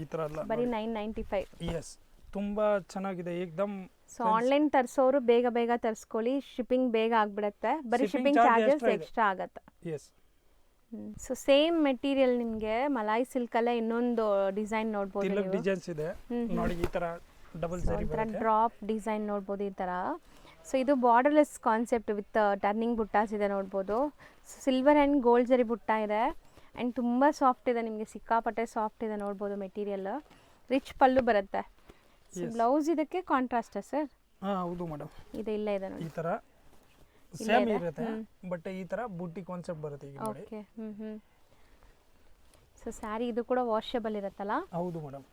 ಈ ತರ ಅಲ್ಲ ಬರೀ 995. ಎಸ್ ತುಂಬಾ ಚೆನ್ನಾಗಿದೆ ಏಕದಮ್. ಸೊ ಆನ್ಲೈನ್ ತರಿಸೋರು ಬೇಗ ಬೇಗ ತರಿಸ್ಕೊಳ್ಳಿ. ಶಿಪ್ಪಿಂಗ್ ಬೇಗ ಆಗ್ಬಿಡುತ್ತೆ. ಬರೀ ಶಿಪ್ಪಿಂಗ್ ಚಾರ್ಜಸ್ ಎಕ್ಸ್ಟ್ರಾ ಆಗುತ್ತೆ. ಎಸ್ ಸೊ ಸೇಮ್ ಮೆಟೀರಿಯಲ್ ನಿಮಗೆ ಮಲಾಯ್ ಸಿಲ್ಕ್ ಅಲ್ಲೇ ಇನ್ನೊಂದು ಡಿಸೈನ್ ನೋಡ್ಬೋದು ತಿಲಕ್ ನೀವು. ಡಿಸೈನ್ಸ್ ಇದೆ ನೋಡಿ. ಈ ತರ ಡಬಲ್ ಜರಿ ಒಂಥರ ಬರುತ್ತೆ. ಡ್ರಾಪ್ ಡಿಸೈನ್ ನೋಡ್ಬೋದು ಈ ಥರ. ಸೊ ಇದು ಬಾರ್ಡರ್ಲೆಸ್ ಕಾನ್ಸೆಪ್ಟ್ ವಿತ್ ಟರ್ನಿಂಗ್ ಬುಟ್ಟಾಸ್ ಇದೆ ನೋಡ್ಬೋದು. ಸಿಲ್ವರ್ ಆ್ಯಂಡ್ ಗೋಲ್ಡ್ ಜರಿ ಬುಟ್ಟ ಇದೆ. ಆ್ಯಂಡ್ ತುಂಬ ಸಾಫ್ಟ್ ಇದೆ ನಿಮಗೆ ಸಿಕ್ಕಾಪಟ್ಟೆ ಸಾಫ್ಟ್ ಇದೆ ನೋಡ್ಬೋದು ಮೆಟೀರಿಯಲ್. ರಿಚ್ ಪಲ್ಲು ಬರುತ್ತೆ. ಸೊ ಬ್ಲೌಸ್ ಇದಕ್ಕೆ ಕಾಂಟ್ರಾಸ್ಟಾ ಸರ್? ಹೌದು ಮೇಡಮ್. ಇದು ಇಲ್ಲೇ ಇದೆ ನೋಡಿ. ಈ ತರ ಸೇಮ್ ಇರುತ್ತೆ ಬಟ್ ಈ ತರ ಬುಟ್ಟಿ ಕಾನ್ಸೆಪ್ಟ್ ಬರುತ್ತೆ ಈಗ ನೋಡಿ. ಓಕೆ ಸೊ ಸ್ಯಾರಿ ಇದು ಕೂಡ ವಾಷಬಲ್ ಇರುತ್ತಲ್ಲ? ಹೌದು ಮೇಡಮ್.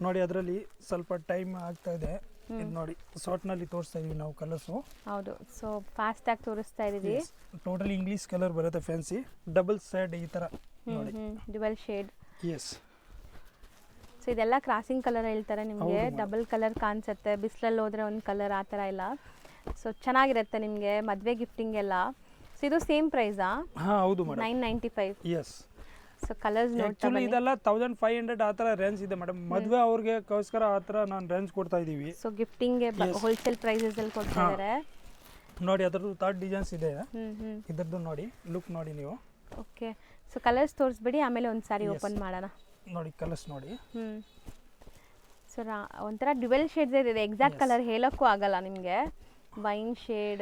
ನೋಡಿ ಅದರಲ್ಲಿ ಸ್ವಲ್ಪ ಟೈಮ್ ಆಗ್ತಾ ಇದೆ. ಇದು ನೋಡಿ ಶಾರ್ಟ್ ನಲ್ಲಿ ತೋರಿಸ್ತಾ ಇದೀವಿ ನಾವು ಕಲರ್ಸ್. ಹೌದು. ಸೊ ಫಾಸ್ಟ್ ಆಗಿ ತೋರಿಸ್ತಾ ಇದೀವಿ. ಟೋಟಲಿ ಇಂಗ್ಲಿಷ್ ಕಲರ್ ಬರುತ್ತೆ ಫ್ಯಾನ್ಸಿ ಡಬಲ್ ಸೈಡ್ ಈ ತರ ನೋಡಿ. Dual shade. ಎಸ್. ಸೊ ಇದೆಲ್ಲ ಕ್ರಾಸಿಂಗ್ ಕಲರ್ ಹೇಳ್ತಾರೆ ನಿಮಗೆ. ಡಬಲ್ ಕಲರ್ ಕಾಣಿಸುತ್ತೆ. ಬಿಸಿಲಲ್ಲಿ ಹೋದ್ರೆ ಒಂದು ಕಲರ್ ಆ ಥರ ಇಲ್ಲ. ಸೊ ಚೆನ್ನಾಗಿರುತ್ತೆ ನಿಮಗೆ ಮದುವೆ ಗಿಫ್ಟಿಂಗ್ ಎಲ್ಲ. ಸೊ ಇದು ಸೇಮ್ ಪ್ರೈಸಾ? ಹೌದು ಮೇಡಮ್ 995. ಎಸ್. ಸೊ ಕಲರ್ಸ್ ನೋಡ್ತಾ ಆಕ್ಚುಲಿ ಇದೆಲ್ಲ 1500 ಆ ತರ ರೇಂಜ್ ಇದೆ ಮೇಡಮ್. ಮದುವೆ ಅವ್ರಿಗೆಗೋಸ್ಕರ ಆ ತರ ನಾನು ರೇಂಜ್ ಕೊಡ್ತಾ ಇದೀವಿ. ಸೊ ಗಿಫ್ಟಿಂಗ್ಗೆ ಹೋಲ್ಸೇಲ್ ಪ್ರೈಸಸ್ ಅಲ್ಲಿ ಕೊಡ್ತಾ ಇದ್ದಾರೆ ನೋಡಿ. ಅದರದ್ದು ಥರ್ಡ್ ಡಿಸೈನ್ಸ್ ಇದೆ. ಇದರದ್ದು ನೋಡಿ ಲುಕ್ ನೋಡಿ ನೀವು. ಓಕೆ. ಸೊ ಕಲರ್ಸ್ ತೋರಿಸ್ಬಿಡಿ ಆಮೇಲೆ ಒಂದು ಸಾರಿ ಓಪನ್ ಮಾಡೋಣ. ನೋಡಿ ಕಲರ್ಸ್ ನೋಡಿ. ಸೊ ಒಂಥರ ಡ್ಯುವೆಲ್ ಶೇಡ್ಸ್ ಇದೆ. ಎಕ್ಸಾಕ್ಟ್ ಕಲರ್ ಹೇಳೋಕ್ಕೂ ಆಗಲ್ಲ ನಿಮಗೆ. ವೈನ್ ಶೇಡ್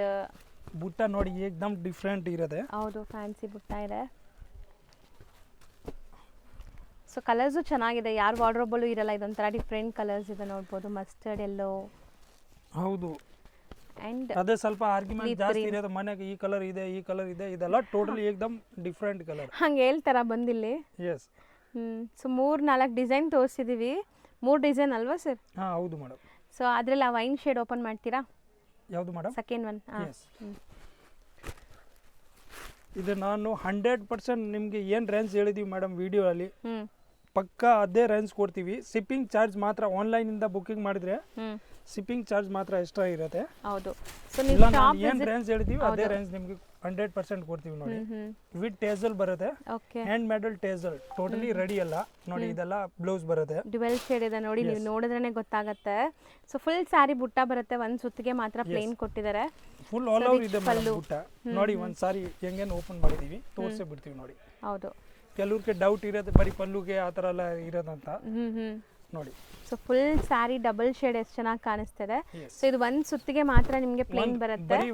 ಬುಟ್ಟ ನೋಡಿ ಏಕದಮ್ ಡಿಫ್ರೆಂಟ್ ಇರುತ್ತೆ. ಹೌದು ಫ್ಯಾನ್ಸಿ ಬುಟ್ಟ ಇದೆ. ಸೊ ಕಲರ್ಸು ಚೆನ್ನಾಗಿದೆ. ಯಾರು ವಾರ್ಡ್ರೋಬಲ್ಲೂ ಇರಲ್ಲ. ಇದೊಂಥರ ಡಿಫ್ರೆಂಟ್ ಕಲರ್ಸ್ ಇದೆ ನೋಡ್ಬೋದು. ಮಸ್ಟರ್ಡ್ ಎಲ್ಲೋ. ಹೌದು. ಅಂಡ್ ಅದೇ ಸ್ವಲ್ಪ ಆರ್ಗ್ಯುಮೆಂಟ್ ಜಾಸ್ತಿ ಇರೋದು. ಮನೆಗೆ ಈ ಕಲರ್ ಇದೆ ಈ ಕಲರ್ ಇದೆ. ಇದೆಲ್ಲ ಟೋಟಲಿ ಏಕದಮ್ ಡಿಫ್ರೆಂಟ್ ಕಲರ್. ಹಂಗೆ ಹೇಳ್ತಾರ ಬಂದಿಲ್ಲಿ. ಎಸ್. ಸೊ 3-4 ಡಿಸೈನ್ ತೋರಿಸಿದೀವಿ. 3 ಡಿಸೈನ್ ಅಲ್ವಾ ಸರ್? ಹೌದು ಮೇಡಮ್. ಸೊ ಅದ್ರಲ್ಲಿ ಆ ವೈನ್ ಶೇಡ್ ಓಪನ್ ಮಾಡ್ತೀರಾ? ಯಾವುದು ಮೇಡಮ್? Second one. ಇದು ನಾನು 100% ನಿಮಗೆ ಏನು ರೇಂಜ್ ಹೇಳಿದೀವಿ ಮೇಡಮ್ ವಿಡಿಯೋ ಅಲ್ಲಿ ಪಕ್ಕಾ ಅದೇ ರೇಂಜ್ ಕೊಡ್ತೀವಿ. ಶಿಪ್ಪಿಂಗ್ ಚಾರ್ಜ್ ಮಾತ್ರ ಆನ್ಲೈನ್ ಇಂದ ಬುಕಿಂಗ್ ಮಾಡಿದ್ರೆ ಶಿಪ್ಪಿಂಗ್ ಚಾರ್ಜ್ ಮಾತ್ರ ಎಕ್ಸ್ಟ್ರಾ ಇರುತ್ತೆ. ಹೌದು. ಸೊ ನೀವು ಶಾಪ್ ಏನು ರೇಂಜ್ ಹೇಳಿದೀವಿ ಅದೇ ರೇಂಜ್ ನಿಮಗೆ 100% ಕೊಡ್ತೀವಿ ನೋಡಿ. ವಿತ್ ಟೇಸಲ್ ಬರುತ್ತೆ. ಓಕೆ. ಹ್ಯಾಂಡ್ ಮೇಡಲ್ ಟೇಸಲ್ ಟೋಟಲಿ ರೆಡಿ ಅಲ್ಲ ನೋಡಿ. ಇದೆಲ್ಲ ಬ್ಲೌಸ್ ಬರುತ್ತೆ. ಡ್ಯುವೆಲ್ ಶೇಡ್ ಇದೆ ನೋಡಿ. ನೀವು ನೋಡಿದ್ರೇನೆ ಗೊತ್ತಾಗುತ್ತೆ. ಸೊ ಫುಲ್ ಸ್ಯಾರಿ ಬುಟ್ಟ ಬರುತ್ತೆ. ಒಂದು ಸುತ್ತಿಗೆ ಮಾತ್ರ ಪ್ಲೇನ್ ಕೊಟ್ಟಿದ್ದಾರೆ. ಫುಲ್ ಆಲ್ ಓವರ್ ಇದೆ ಬುಟ್ಟ ನೋಡಿ. ಒಂದು ಸಾರಿ ಹೆಂಗೇನು ಓಪನ್ ಮಾಡಿದೀವಿ ತೋರಿಸೇ ಬಿಡ್ತೀವಿ ನೋಡಿ. ಹೌದು. ಕೆಲವ್ರಿಗೆ ಡೌಟ್ ಇರುತ್ತೆ ಬರೀ ಪಲ್ಲುಗೆ ಆ ಥರ ಎಲ್ಲ ಇರೋದಂತ ನೋಡಿ. So full sari double shade ಎಷ್ಟು ಚೆನ್ನಾಗಿ ಕಾಣಿಸ್ತಿದೆ. ಸೊ ಇದು ಒಂದು ಸುತ್ತಿಗೆ ಮಾತ್ರ ನಿಮಗೆ ಪ್ಲೇನ್ ಬರುತ್ತೆ. ಬರೀ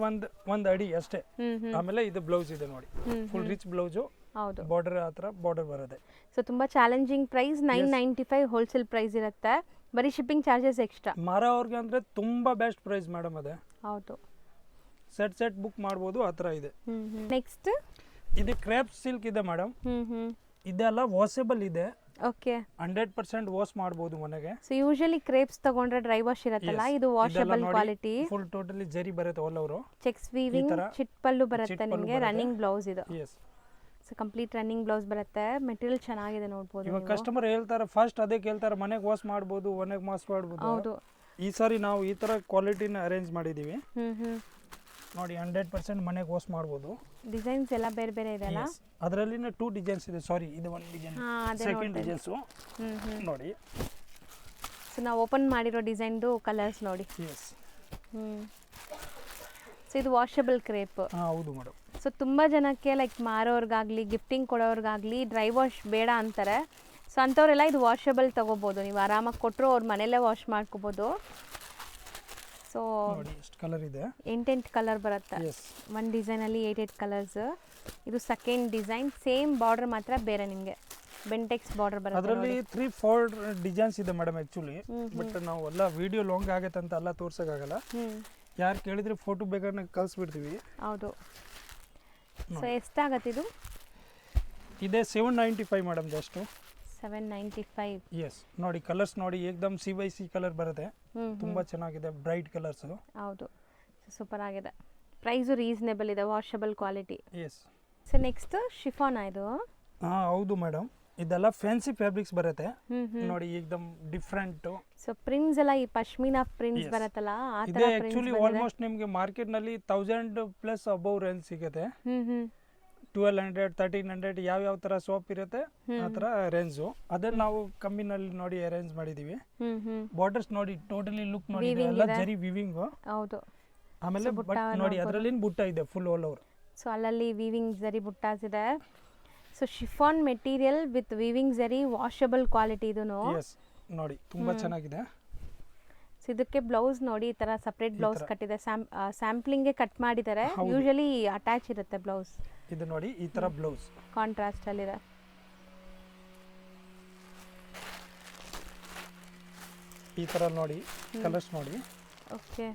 ಒಂದು ಅಡಿ ಅಷ್ಟೇ. ಆಮೇಲೆ ಇದು ಬ್ಲೌಸ್ ಇದೆ ನೋಡಿ. Full rich blouse. ಹೌದು. ಬಾರ್ಡರ್ ಆ ಥರ ಬಾರ್ಡರ್ ಬರುತ್ತೆ. ಸೊ ತುಂಬಾ ಚಾಲೆಂಜಿಂಗ್ ಪ್ರೈಸ್ 995 ಹೋಲ್ಸೇಲ್ ಪ್ರೈಸ್ ಇರುತ್ತೆ. ಬರೀ ಶಿಪ್ಪಿಂಗ್ ಚಾರ್ಜಸ್ ಎಕ್ಸ್ಟ್ರಾ. ಮಾರೋರ್ಗೆ ಅಂದ್ರೆ ತುಂಬಾ ಬೆಸ್ಟ್ ಪ್ರೈಸ್ ಮೇಡಮ್ ಅದೇ. ಹೌದು. ಸೆಟ್ ಬುಕ್ ಮಾಡ್ಬೋದು ಆ ಥರ ಇದೆ. ನೆಕ್ಸ್ಟ್ ಇದು ಕ್ರೇಪ್ ಸಿಲ್ಕ್ ಇದೆ ಮೇಡಮ್. ಇದೆಲ್ಲ ವಾಷಬಲ್ ಇದೆ. ಓಕೆ. 100% ವಾಶ್ ಮಾಡಬಹುದು ಮನೆಗೆ. ಸೊ ಯೂಶುವಲಿ ಕ್ರೇಪ್ಸ್ ತಗೊಂಡ್ರೆ ಡ್ರೈ ವಾಶ್ ಇರುತ್ತಲ್ಲ, ಇದು washable quality. Full totally zari ಬರುತ್ತೆ ಆಲ್ ಓವರ್. ಚೆಕ್ಸ್ ವೀವಿಂಗ್ ಚಿಟ್ ಪಲ್ಲು ಬರುತ್ತೆ ನಿಮಗೆ. ರನ್ನಿಂಗ್ ಬ್ಲೌಸ್ ಇದು. Yes. So complete running blouse ಬರುತ್ತೆ. ಮೆಟೀರಿಯಲ್ ಚೆನ್ನಾಗಿದೆ ನೋಡಬಹುದು. ಇವಾಗ ಕಸ್ಟಮರ್ ಹೇಳ್ತಾರೆ ಫಸ್ಟ್ ಅದೇ ಕೇಳ್ತಾರೆ ಮನೆಗೆ ವಾಶ್ ಮಾಡಬಹುದು ಮನೆಗೆ ವಾಶ್ ಮಾಡಬಹುದು. ಹೌದು. ಈ ಸಾರಿ ನಾವು ಈ ತರ ಕ್ವಾಲಿಟಿನ ಅರೇಂಜ್ ಮಾಡಿದೀವಿ. ನೋಡಿ 100% ಮನೆಗೆ ವಾಶ್ ಮಾಡ್ಬೋದು. ಡಿಸೈನ್ಸ್ ಎಲ್ಲ ಬೇರೆ ಬೇರೆ ಇದೆ ಅಲ್ಲ? ಅದರಲ್ಲಿನ 2 ಡಿಸೈನ್ಸ್ ಇದೆ. ಸಾರಿ, ಇದು ಒಂದು ಡಿಸೈನ್, ಸೆಕೆಂಡ್ ಡಿಸೈನ್ಸು ನೋಡಿ. ಸೊ ನಾವು ಓಪನ್ ಮಾಡಿರೋ ಡಿಸೈನ್ದು ಕಲರ್ಸ್ ನೋಡಿ. ಎಸ್. ಸೊ ಇದು ವಾಷಬಲ್ ಕ್ರೇಪ್. ಹೌದು ಮೇಡಮ್. ಸೊ ತುಂಬ ಜನಕ್ಕೆ ಲೈಕ್ ಮಾರೋರ್ಗಾಗಲಿ ಗಿಫ್ಟಿಂಗ್ ಕೊಡೋರ್ಗಾಗಲಿ ಡ್ರೈ ವಾಶ್ ಬೇಡ ಅಂತಾರೆ. ಸೊ ಅಂಥವರೆಲ್ಲ ಇದು ವಾಷಬಲ್ ತೊಗೋಬೋದು. ನೀವು ಆರಾಮಾಗಿ ಕೊಟ್ಟರು ಅವ್ರ ಮನೆಯಲ್ಲೇ ವಾಶ್ ಮಾಡ್ಕೋಬೋದು. ಸೊ ನೋಡಿ ಎಷ್ಟು ಕಲರ್ ಇದೆ, 8 ಕಲರ್ ಬರುತ್ತೆ ಒಂದು ಡಿಸೈನಲ್ಲಿ. 8 ಕಲರ್ಸ್. ಇದು ಸೆಕೆಂಡ್ ಡಿಸೈನ್, ಸೇಮ್ ಬಾರ್ಡರ್ ಮಾತ್ರ ಬೇರೆ ನಿಮಗೆ ಬೆಂಟೆಕ್ಸ್ ಬಾರ್ಡರ್ ಬರುತ್ತೆ. ಅದರಲ್ಲಿ 3-4 ಡಿಸೈನ್ಸ್ ಇದೆ ಮೇಡಮ್ ಆ್ಯಕ್ಚುಲಿ. ಬಟ್ ನಾವು ಎಲ್ಲ ವಿಡಿಯೋ ಲಾಂಗ್ ಆಗತ್ತೆ ಅಂತ ಎಲ್ಲ ತೋರ್ಸೋಕ್ಕಾಗಲ್ಲ. ಯಾರು ಕೇಳಿದ್ರೆ ಫೋಟೋ ಬೇಕಾದ್ರೆ ಕಳಿಸ್ಬಿಡ್ತೀವಿ. ಹೌದು. ಸೊ ಎಷ್ಟಾಗತ್ತೆ ಇದು? ಇದೆ 795 ಮೇಡಮ್, ಜಸ್ಟ್ 795. ಎಸ್. ನೋಡಿ ಕಲರ್ಸ್ ನೋಡಿ, ಏಕ್ದಮ್ CYC ಕಲರ್ ಬರುತ್ತೆ. ತುಂಬ ಚೆನ್ನಾಗಿದೆ, ಬ್ರೈಟ್ ಕಲರ್ಸ್. ಹೌದು, ಸೂಪರ್ ಆಗಿದೆ. ಪ್ರೈಸು ರೀಸನೇಬಲ್ ಇದೆ, washable quality. Yes. So next chiffon ಇದು. ಹೌದು ಮೇಡಮ್, ಇದೆಲ್ಲ ಫ್ಯಾನ್ಸಿ ಫ್ಯಾಬ್ರಿಕ್ಸ್ ಬರುತ್ತೆ. ನೋಡಿ ಏಕ್ದಮ್ ಡಿಫ್ರೆಂಟ್. ಸೊ ಪ್ರಿಂಟ್ಸ್ ಎಲ್ಲ ಈ ಪಶ್ಮಿನಾ ಪ್ರಿಂಟ್ಸ್ ಬರುತ್ತಲ್ಲ ಆ ತರ ಇದೆ. ಆಕ್ಚುಲಿ ಆಲ್ಮೋಸ್ಟ್ ನಿಮಗೆ ಮಾರ್ಕೆಟ್ ನಲ್ಲಿ 1000+ ಅಬೌವ್ ರೇಂಜ್ ಸಿಗುತ್ತೆ. 1200, 1300 ಯಾವ ತರ ಸೋಪ್ ಇರುತ್ತೆ ಆ ತರ ರೇಂಜು. ಅದನ್ನ ನಾವು ಕಮ್ಮಿನಲ್ಲಿ ನೋಡಿ ಅರೇಂಜ್ ಮಾಡಿದೀವಿ. ಬಾರ್ಡರ್ಸ್ ನೋಡಿ, ಟೋಟಲಿ ಲುಕ್ ನೋಡಿ, ಎಲ್ಲ ಜರಿ ವಿವಿಂಗ್. ಹೌದು. ಆಮೇಲೆ ನೋಡಿ ಅದರಲ್ಲಿ ಬುಟ್ಟ ಇದೆ ಫುಲ್ ಆಲ್ ಓವರ್. ಸೊ ಅಲ್ಲಲ್ಲಿ ವೀವಿಂಗ್ ಜರಿ ಬುಟ್ಟಾಸ್ ಇದೆ. So chiffon material with weaving ಜರಿ, ವಾಷಬಲ್ ಕ್ವಾಲಿಟಿ ಇದೂನು. ಎಸ್. ನೋಡಿ ತುಂಬಾ ಚೆನ್ನಾಗಿದೆ. ಸೊ ಇದಕ್ಕೆ ಬ್ಲೌಸ್ ನೋಡಿ, ಈ ತರ ಸಪರೇಟ್ ಬ್ಲೌಸ್ ಕಟ್ಟಿದೆ. ಸ್ಯಾಂಪ್ಲಿಂಗ್ಗೆ ಕಟ್ ಮಾಡಿದ್ದಾರೆ. ಯೂಶಲಿ ಅಟ್ಯಾಚ್ ಇರುತ್ತೆ ಬ್ಲೌಸ್. ಇದು ನೋಡಿ ಈ ತರ ಬ್ಲೌಸ್ ಕಾಂಟ್ರಾಸ್ಟ್ ಅಲ್ಲಿ ಇದೆ. ಈ ತರ ನೋಡಿ ಕಲರ್ಸ್ ನೋಡಿ. ಓಕೆ.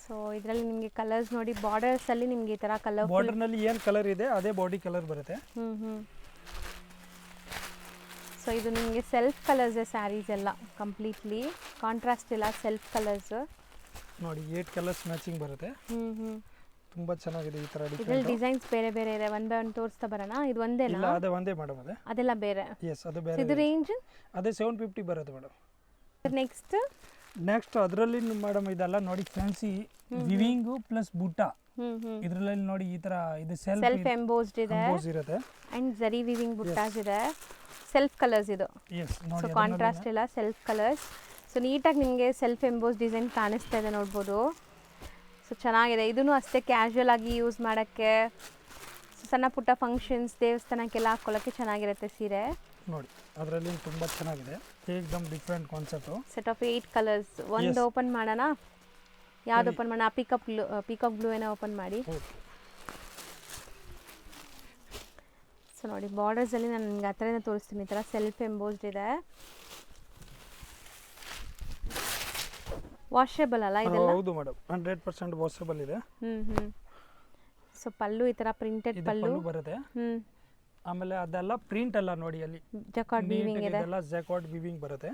ಸೊ ಇದರಲ್ಲಿ ನಿಮಗೆ ಕಲರ್ಸ್ ನೋಡಿ, ಬಾರ್ಡರ್ಸ್ ಅಲ್ಲಿ ನಿಮಗೆ ಈ ತರ ಕಲರ್, ಬಾರ್ಡರ್ ನಲ್ಲಿ ಏನು ಕಲರ್ ಇದೆ ಅದೇ ಬಾಡಿ ಕಲರ್ ಬರುತ್ತೆ. ಸೊ ಇದು ನಿಮಗೆ ಸೆಲ್ಫ್ ಕಲರ್ಸ್ ಸ್ಯಾರೀಸ್ ಎಲ್ಲ ಕಂಪ್ಲೀಟ್ಲಿ ಕಾಂಟ್ರಾಸ್ಟ್ ಇಲ್ಲ, ಸೆಲ್ಫ್ ಕಲರ್ಸ್ ನೋಡಿ. 8 ಕಲರ್ಸ್ ಮ್ಯಾಚಿಂಗ್ ಬರುತ್ತೆ. ತುಂಬಾ ಚೆನ್ನಾಗಿದೆ ಈ ತರ. ಇದರಲ್ಲಿ ಡಿಸೈನ್ಸ್ ಬೇರೆ ಬೇರೆ ಇದೆ. ಒನ್ ಬೈ ಒನ್ ತೋರಿಸ್ತಾ ಬರೋಣ. ಇದು ಒಂದೇನಾ? ಇಲ್ಲ, ಅದೇ ಒಂದೇ ಮೇಡಮ್. ಅದೆಲ್ಲ ಬೇರೆ. ಎಸ್, ಅದು ಬೇರೆ. ಇದು ರೇಂಜ್ ಅದೇ 750 ಬರುತ್ತೆ ಮೇಡಮ್. ನೆಕ್ಸ್ಟ್ ಅದರಲ್ಲಿ ಮೇಡಮ್ ಇದೆಲ್ಲ ನೋಡಿ ಫ್ಯಾನ್ಸಿ ವಿವಿಂಗ್ ಪ್ಲಸ್ ಬುಟ್ಟ. ಇದರಲ್ಲಿ ನೋಡಿ ಈ ತರ ಇದು ಸೆಲ್ಫ್ ಎಂಬೋಸ್ಡ್ ಇದೆ ಇರುತ್ತೆ. ಅಂಡ್ ಜರಿ ವಿವಿಂಗ್ ಬುಟ್ಟಾಸ್ ಇದೆ. ಸೆಲ್ಫ್ ಕಲರ್ಸ್ ಇದು. ಎಸ್. ಸೊ ನೋಡಿ ಕಾಂಟ್ರಾಸ್ಟ್ ಇಲ್ಲ, ಸೆಲ್ಫ್ ಕಲರ್ಸ್. ಸೊ ನೀಟಾಗಿ ನಿಮಗೆ ಸೆಲ್ಫ್ ಎಂಬೋಸ್ ಡಿಸೈನ್ ಕಾಣಿಸ್ತಾ ಇದೆ, ನೋಡ್ಬೋದು. ಸೊ ಚೆನ್ನಾಗಿದೆ. ಇದೂ ಅಷ್ಟೇ ಕ್ಯಾಶುವಲ್ ಆಗಿ ಯೂಸ್ ಮಾಡೋಕ್ಕೆ, ಸಣ್ಣ ಪುಟ್ಟ ಫಂಕ್ಷನ್ಸ್, ದೇವಸ್ಥಾನಕ್ಕೆಲ್ಲ ಹಾಕ್ಕೊಳ್ಳೋಕ್ಕೆ ಚೆನ್ನಾಗಿರುತ್ತೆ ಸೀರೆ. ನೋಡಿ ಅದರಲ್ಲಿ ತುಂಬ ಚೆನ್ನಾಗಿದೆ, ಏಕ್ದಮ್ different concept. Set of 8 colours. ಒಂದು ಓಪನ್ ಮಾಡೋಣ. ಯಾವ್ದು ಓಪನ್ ಮಾಡೋಣ? ಪೀಕಾಕ್ ಬ್ಲೂ ಏನೋ ಓಪನ್ ಮಾಡಿ. ಸೊ ನೋಡಿ ಬಾರ್ಡರ್ಸಲ್ಲಿ ನಾನು ನಿಮ್ಗೆ ಆ ಥರನೇ ತೋರಿಸ್ತೀನಿ. ಈ ಥರ ಸೆಲ್ಫ್ ಎಂಬೋಸ್ಡ್ ಇದೆ. ವಾಷೇಬಲ್ ಅಲ್ಲ ಇದೆಲ್ಲ? ಹೌದು ಮೇಡಮ್, 100% ವಾಷೇಬಲ್ ಇದೆ. ಸೊ ಪಲ್ಲು ಈ ಥರ ಪ್ರಿಂಟೆಡ್ ಪಲ್ಲು ಬರುತ್ತೆ. ಆಮೇಲೆ ಅದೆಲ್ಲ ಪ್ರಿಂಟ್ ಅಲ್ಲ ನೋಡಿ, ಅಲ್ಲಿ ಜಕಾರ್ಡ್ ವೀವಿಂಗ್ ಇದೆ. ಇದೆಲ್ಲ ಜಕಾರ್ಡ್ ವೀವಿಂಗ್ ಬರುತ್ತೆ.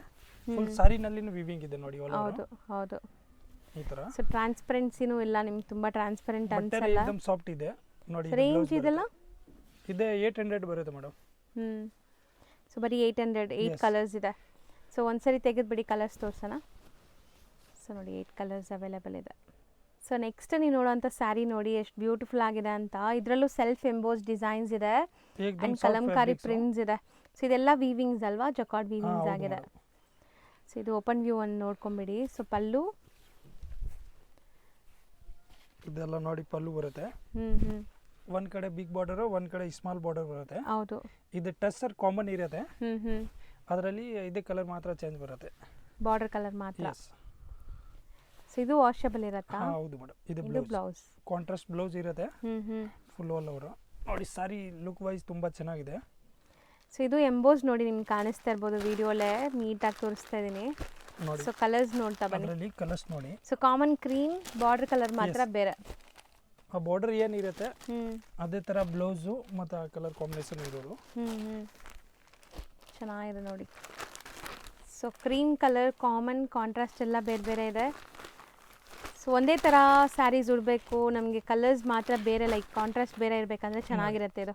ಫುಲ್ ಸಾರಿನಲ್ಲಿನೂ ವೀವಿಂಗ್ ಇದೆ ನೋಡಿ. ಹೌದು ಹೌದು. ಈ ತರ. ಸೊ ಟ್ರಾನ್ಸ್ಪರೆನ್ಸಿನೂ ಇಲ್ಲ ನಿಮ್ಗೆ, ತುಂಬಾ ಟ್ರಾನ್ಸ್ಪರೆಂಟ್ ಅನ್ಸಲ್ಲ. एकदम ಸಾಫ್ಟ್ ಇದೆ ನೋಡಿ. ರೇಂಜ್ ಇದೆಲ್ಲ ಇದೆ 800 ಬರುತ್ತೆ ಮೇಡಮ್. ಸೊ ಬರೀ 800. 8 ಕಲರ್ಸ್ ಇದೆ. ಸೊ ಒಂದ್ಸರಿ ತೆಗೆದ್ಬಿಡಿ, ಕಲರ್ಸ್ ತೋರ್ಸೋಣ. ಸೊ ನೋಡಿ 8 ಕಲರ್ಸ್ ಅವೈಲೇಬಲ್ ಇದೆ. ಸೊ ನೆಕ್ಸ್ಟ್ ನೀವು ನೋಡೋಂಥ ಸ್ಯಾರಿ ನೋಡಿ ಎಷ್ಟು ಬ್ಯೂಟಿಫುಲ್ ಆಗಿದೆ ಅಂತ. ಇದರಲ್ಲೂ ಸೆಲ್ಫ್ ಎಂಬೋಸ್ ಡಿಸೈನ್ಸ್ ಇದೆ ಆ್ಯಂಡ್ ಕಲಂಕಾರಿ ಪ್ರಿಂಟ್ಸ್ ಇದೆ. ಸೊ ಇದೆಲ್ಲ ವೀವಿಂಗ್ಸ್ ಅಲ್ವಾ, ಜಕಾರ್ಡ್ ವೀವಿಂಗ್ಸ್ ಆಗಿದೆ. ಸೊ ಇದು ಓಪನ್ ವ್ಯೂ ಒಂದು ನೋಡ್ಕೊಂಬಿಡಿ. ಸೊ ಪಲ್ಲು ಇದೆಲ್ಲ ನೋಡಿ, ಪಲ್ಲು ಬರುತ್ತೆ. ಒಂದ್ ಕಡೆ ಬಿಗ್ ಬಾರ್ಡರ್, ಒಂದ್ ಕಡೆ ಸ್ಮಾಲ್ ಬಾರ್ಡರ್ ಬರುತ್ತೆ. ಹೌದು. ಇದು ಟಸ್ಸರ್ ಕಾಮನ್ ಇರುತ್ತೆ. ಅದರಲ್ಲಿ ಇದೇ ಕಲರ್ ಮಾತ್ರ ಚೇಂಜ್ ಬರುತ್ತೆ, ಬಾರ್ಡರ್ ಕಲರ್ ಮಾತ್ರ. ಸೊ ಇದು ವಾಷಬಲ್ ಇರುತ್ತಾ? ಹೌದು ಮೇಡಮ್. ಇದು ಬ್ಲೌಸ್ ಕಾಂಟ್ರಾಸ್ಟ್ ಬ್ಲೌಸ್ ಇರುತ್ತೆ, ಫುಲ್ ಆಲ್ ಓವರ್. ನೋಡಿ ಸಾರಿ ಲುಕ್ ವೈಸ್ ತುಂಬಾ ಚೆನ್ನಾಗಿದೆ. ಸೊ ಇದು ಎಂಬೋಸ್ ನೋಡಿ, ನಿಮ್ಗೆ ಕಾಣಿಸ್ತಾ ಇರ್ಬೋದು ವಿಡಿಯೋಲೇ, ನೀಟಾಗಿ ತೋರಿಸ್ತಾ ಇದ್ದೀನಿ. ಸೊ ಕಲರ್ಸ್ ನೋಡ್ತಾ ಬನ್ನಿ. ಅದರಲ್ಲಿ ಕಲರ್ಸ್ ನೋಡಿ. So common cream border colour ಮಾತ್ರ ಬೇರೆ. ಆ ಬಾರ್ಡರ್ ಏನಿರುತ್ತೆ ಅದೇ ತರ ಬ್ಲೌಸು ಮತ್ತು ಆ ಕಲರ್ ಕಾಂಬಿನೇಷನ್ ಇರೋದು. ಚೆನ್ನಾಗಿದೆ ನೋಡಿ. So cream colour, common, contrast ಎಲ್ಲ ಬೇರೆ ಬೇರೆ ಇದೆ. ಸೊ ಒಂದೇ ಥರ ಸ್ಯಾರೀಸ್ ಉಡಬೇಕು ನಮಗೆ, ಕಲರ್ಸ್ ಮಾತ್ರ ಬೇರೆ, ಲೈಕ್ ಕಾಂಟ್ರಾಸ್ಟ್ ಬೇರೆ ಇರಬೇಕಂದ್ರೆ ಚೆನ್ನಾಗಿರುತ್ತೆ ಇದು.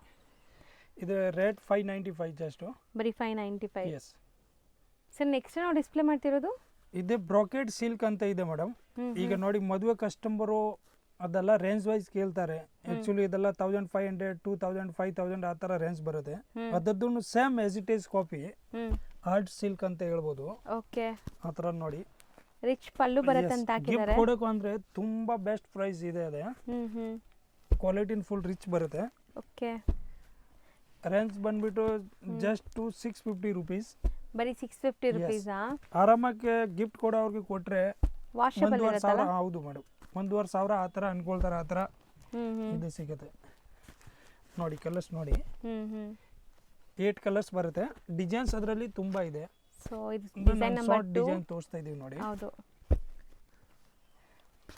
ಇದು ರೇಟ್ 595 ಜಸ್ಟ್, ಬರೀ 595. ಎಸ್. ಸರ್ ನೆಕ್ಸ್ಟ್ ನಾವು ಡಿಸ್ಪ್ಲೇ ಮಾಡ್ತಿರೋದು ಇದೆ ಬ್ರಾಕೆಟ್ ಸಿಲ್ಕ್ ಅಂತ ಇದೆ ಮೇಡಮ್. ಈಗ ನೋಡಿ ಮದುವೆ ಕಸ್ಟಮರು ಅದೆಲ್ಲ ರೇಂಜ್ ವೈಸ್ ಕೇಳ್ತಾರೆ. ಆಕ್ಚುಲಿ ಇದೆಲ್ಲ 1500 2000 5000 ಆ ಥರ ರೇಂಜ್ ಬರುತ್ತೆ. ಅದರದ್ದು same as it is copy art silk ಅಂತ ಹೇಳ್ಬೋದು. ಓಕೆ, ಆ ಥರ ನೋಡಿ ರಿಚ್ ಪಲ್ಲು ಬರುತ್ತೆ ಅಂತ ಗಿಫ್ಟ್ ಹಾಕಿದ್ದಾರೆ. ಕೊಡೋಕೆ ಅಂದರೆ ತುಂಬ ಬೆಸ್ಟ್ ಪ್ರೈಸ್ ಇದೆ. ಅದೇ ಕ್ವಾಲಿಟಿ ಫುಲ್ ರಿಚ್ ಬರುತ್ತೆ. ಓಕೆ, ರೇಂಜ್ ಬಂದ್ಬಿಟ್ಟು ಜಸ್ಟ್ ಟು 650 ರೂಪೀಸ್. ಬರೀ 650 ರುಪೀಸಾ? ಆರಾಮಾಗಿ ಗಿಫ್ಟ್ ಕೊಡೋರಿಗೆ ಕೊಟ್ಟರೆ ವಾಷಬಲ್ 1,500. ಹೌದು ಮೇಡಮ್, 1,500 ಆ ಥರ ಅನ್ಕೊಳ್ತಾರೆ. ಆ ಥರ ಇದು ಸಿಗುತ್ತೆ ನೋಡಿ. ಕಲರ್ಸ್ ನೋಡಿ, 8 ಕಲರ್ಸ್ ಬರುತ್ತೆ. ಡಿಸೈನ್ಸ್ ಅದರಲ್ಲಿ ತುಂಬ ಇದೆ. ಸೊ ಇದು ಡಿಸೈನ್ ನಂಬರ್ 2 ಡಿಸೈನ್ ತೋರಿಸ್ತಾ ಇದೀವಿ ನೋಡಿ. ಹೌದು.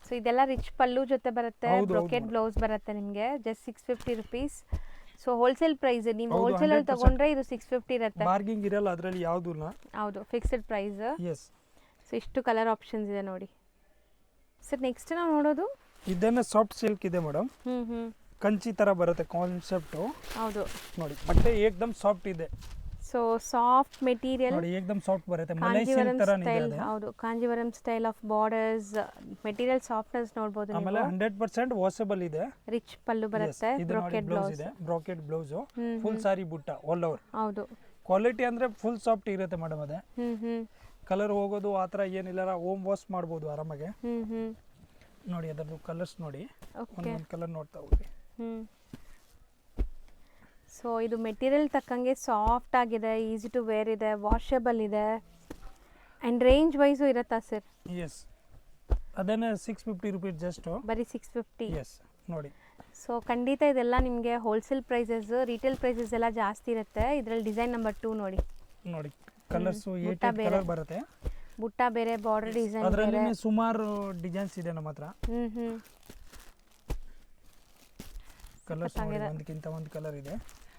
ಸೊ ಇದೆಲ್ಲ ರಿಚ್ ಪಲ್ಲು ಜೊತೆ ಬರುತ್ತೆ, ಬ್ರೊಕೆಟ್ ಬ್ಲೌಸ್ ಬರುತ್ತೆ ನಿಮಗೆ. Just 650 rupees. So wholesale price, ನೀವು ಹೋಲ್ಸೇಲ್ ಅಲ್ಲಿ ತಗೊಂಡ್ರೆ ಇದು 650 ಇರುತ್ತೆ. ಬಾರ್ಗಿಂಗ್ ಇರಲ್ಲ ಅದರಲ್ಲಿ ಯಾವುದೂ ಇಲ್ಲ. ಹೌದು, ಫಿಕ್ಸ್ಡ್ ಪ್ರೈಸ್. ಎಸ್. ಸೊ ಇಷ್ಟು ಕಲರ್ ಆಪ್ಷನ್ಸ್ ಇದೆ ನೋಡಿ. ಸರ್ ನೆಕ್ಸ್ಟ್ ನಾವು ನೋಡೋದು ಇದನ್ನ ಸಾಫ್ಟ್ ಸಿಲ್ಕ್ ಇದೆ ಮೇಡಮ್. ಕಂಚಿ ತರ ಬರುತ್ತೆ ಕಾನ್ಸೆಪ್ಟ್. ಹೌದು ನೋಡಿ, ಬಟ್ಟೆ ಏಕದಮ್ ಸಾಫ್ಟ್ ಇದೆ. ಸೊ ಸಾಫ್ಟ್ ಮೆಟೀರಿಯಲ್ ನೋಡಿ, ಏಕದಮ್ ಸಾಫ್ಟ್ ಬರುತ್ತೆ. ಮಲೈ ಸಿಲ್ಕ್ ತರ ಇದೆ. ಹೌದು, Kanjeevaram style of borders, material softness ನೋಡಬಹುದು. ಆಮೇಲೆ 100% ವಾಷಬಲ್ ಇದೆ. ರಿಚ್ ಪಲ್ಲು ಬರುತ್ತೆ, ಬ್ರೊಕೆಟ್ ಬ್ಲೌಸ್ ಇದೆ. Brocade blouse, full sari butta all over. ಹೌದು, ಕ್ವಾಲಿಟಿ ಅಂದ್ರೆ ಫುಲ್ ಸಾಫ್ಟ್ ಇರುತ್ತೆ ಮೇಡಮ್. ಅದೇ ಕಲರ್ ಹೋಗೋದು ಆ ಥರ ಏನಿಲ್ಲ, ಹೋಮ್ ವಾಶ್ ಮಾಡ್ಬೋದು ಆರಾಮಾಗೆ. ನೋಡಿ ಅದರದ್ದು ಕಲರ್ಸ್ ನೋಡಿ, ಒಂದೊಂದು ಕಲರ್ ನೋಡ್ತಾ ಹೋಗಿ. ಸೊ ಇದು ಮೆಟೀರಿಯಲ್ ತಕ್ಕಂಗೆ ಸಾಫ್ಟ್ ಆಗಿದೆ, ಈಸಿ ಟು ವೇರ್ ಇದೆ, ವಾಷಬಲ್ ಇದೆ, ಆ್ಯಂಡ್ ರೇಂಜ್ ವೈಸು ಇರುತ್ತಾ ಸರ್? ಎಸ್, ಅದೇನೇ 650 ರುಪೀಸ್ ಜಸ್ಟ್. ಬರೀ 650. ಎಸ್ ನೋಡಿ. ಸೊ ಖಂಡಿತ ಇದೆಲ್ಲ ನಿಮಗೆ ಹೋಲ್ಸೇಲ್ ಪ್ರೈಸಸ್, ರಿಟೇಲ್ ಪ್ರೈಸಸ್ ಎಲ್ಲ ಜಾಸ್ತಿ ಇರುತ್ತೆ. ಇದರಲ್ಲಿ ಡಿಸೈನ್ ನಂಬರ್ 2 ನೋಡಿ. ನೋಡಿ ಕಲರ್ಸ್ 8 ಕಲರ್ ಬರುತ್ತೆ. ಬುಟ್ಟ ಬೇರೆ, ಬಾರ್ಡರ್ ಡಿಸೈನ್ ಬೇರೆ. ಅದರಲ್ಲಿ ಸುಮಾರು ಡಿಸೈನ್ಸ್ ಇದೆ ನಮ್ಮ ಹತ್ರ. ಕಲರ್ಸ್ ನೋಡಿ, ಒಂದಕ್ಕಿಂತ ಒಂದು ಕಲರ್ ಇದೆ.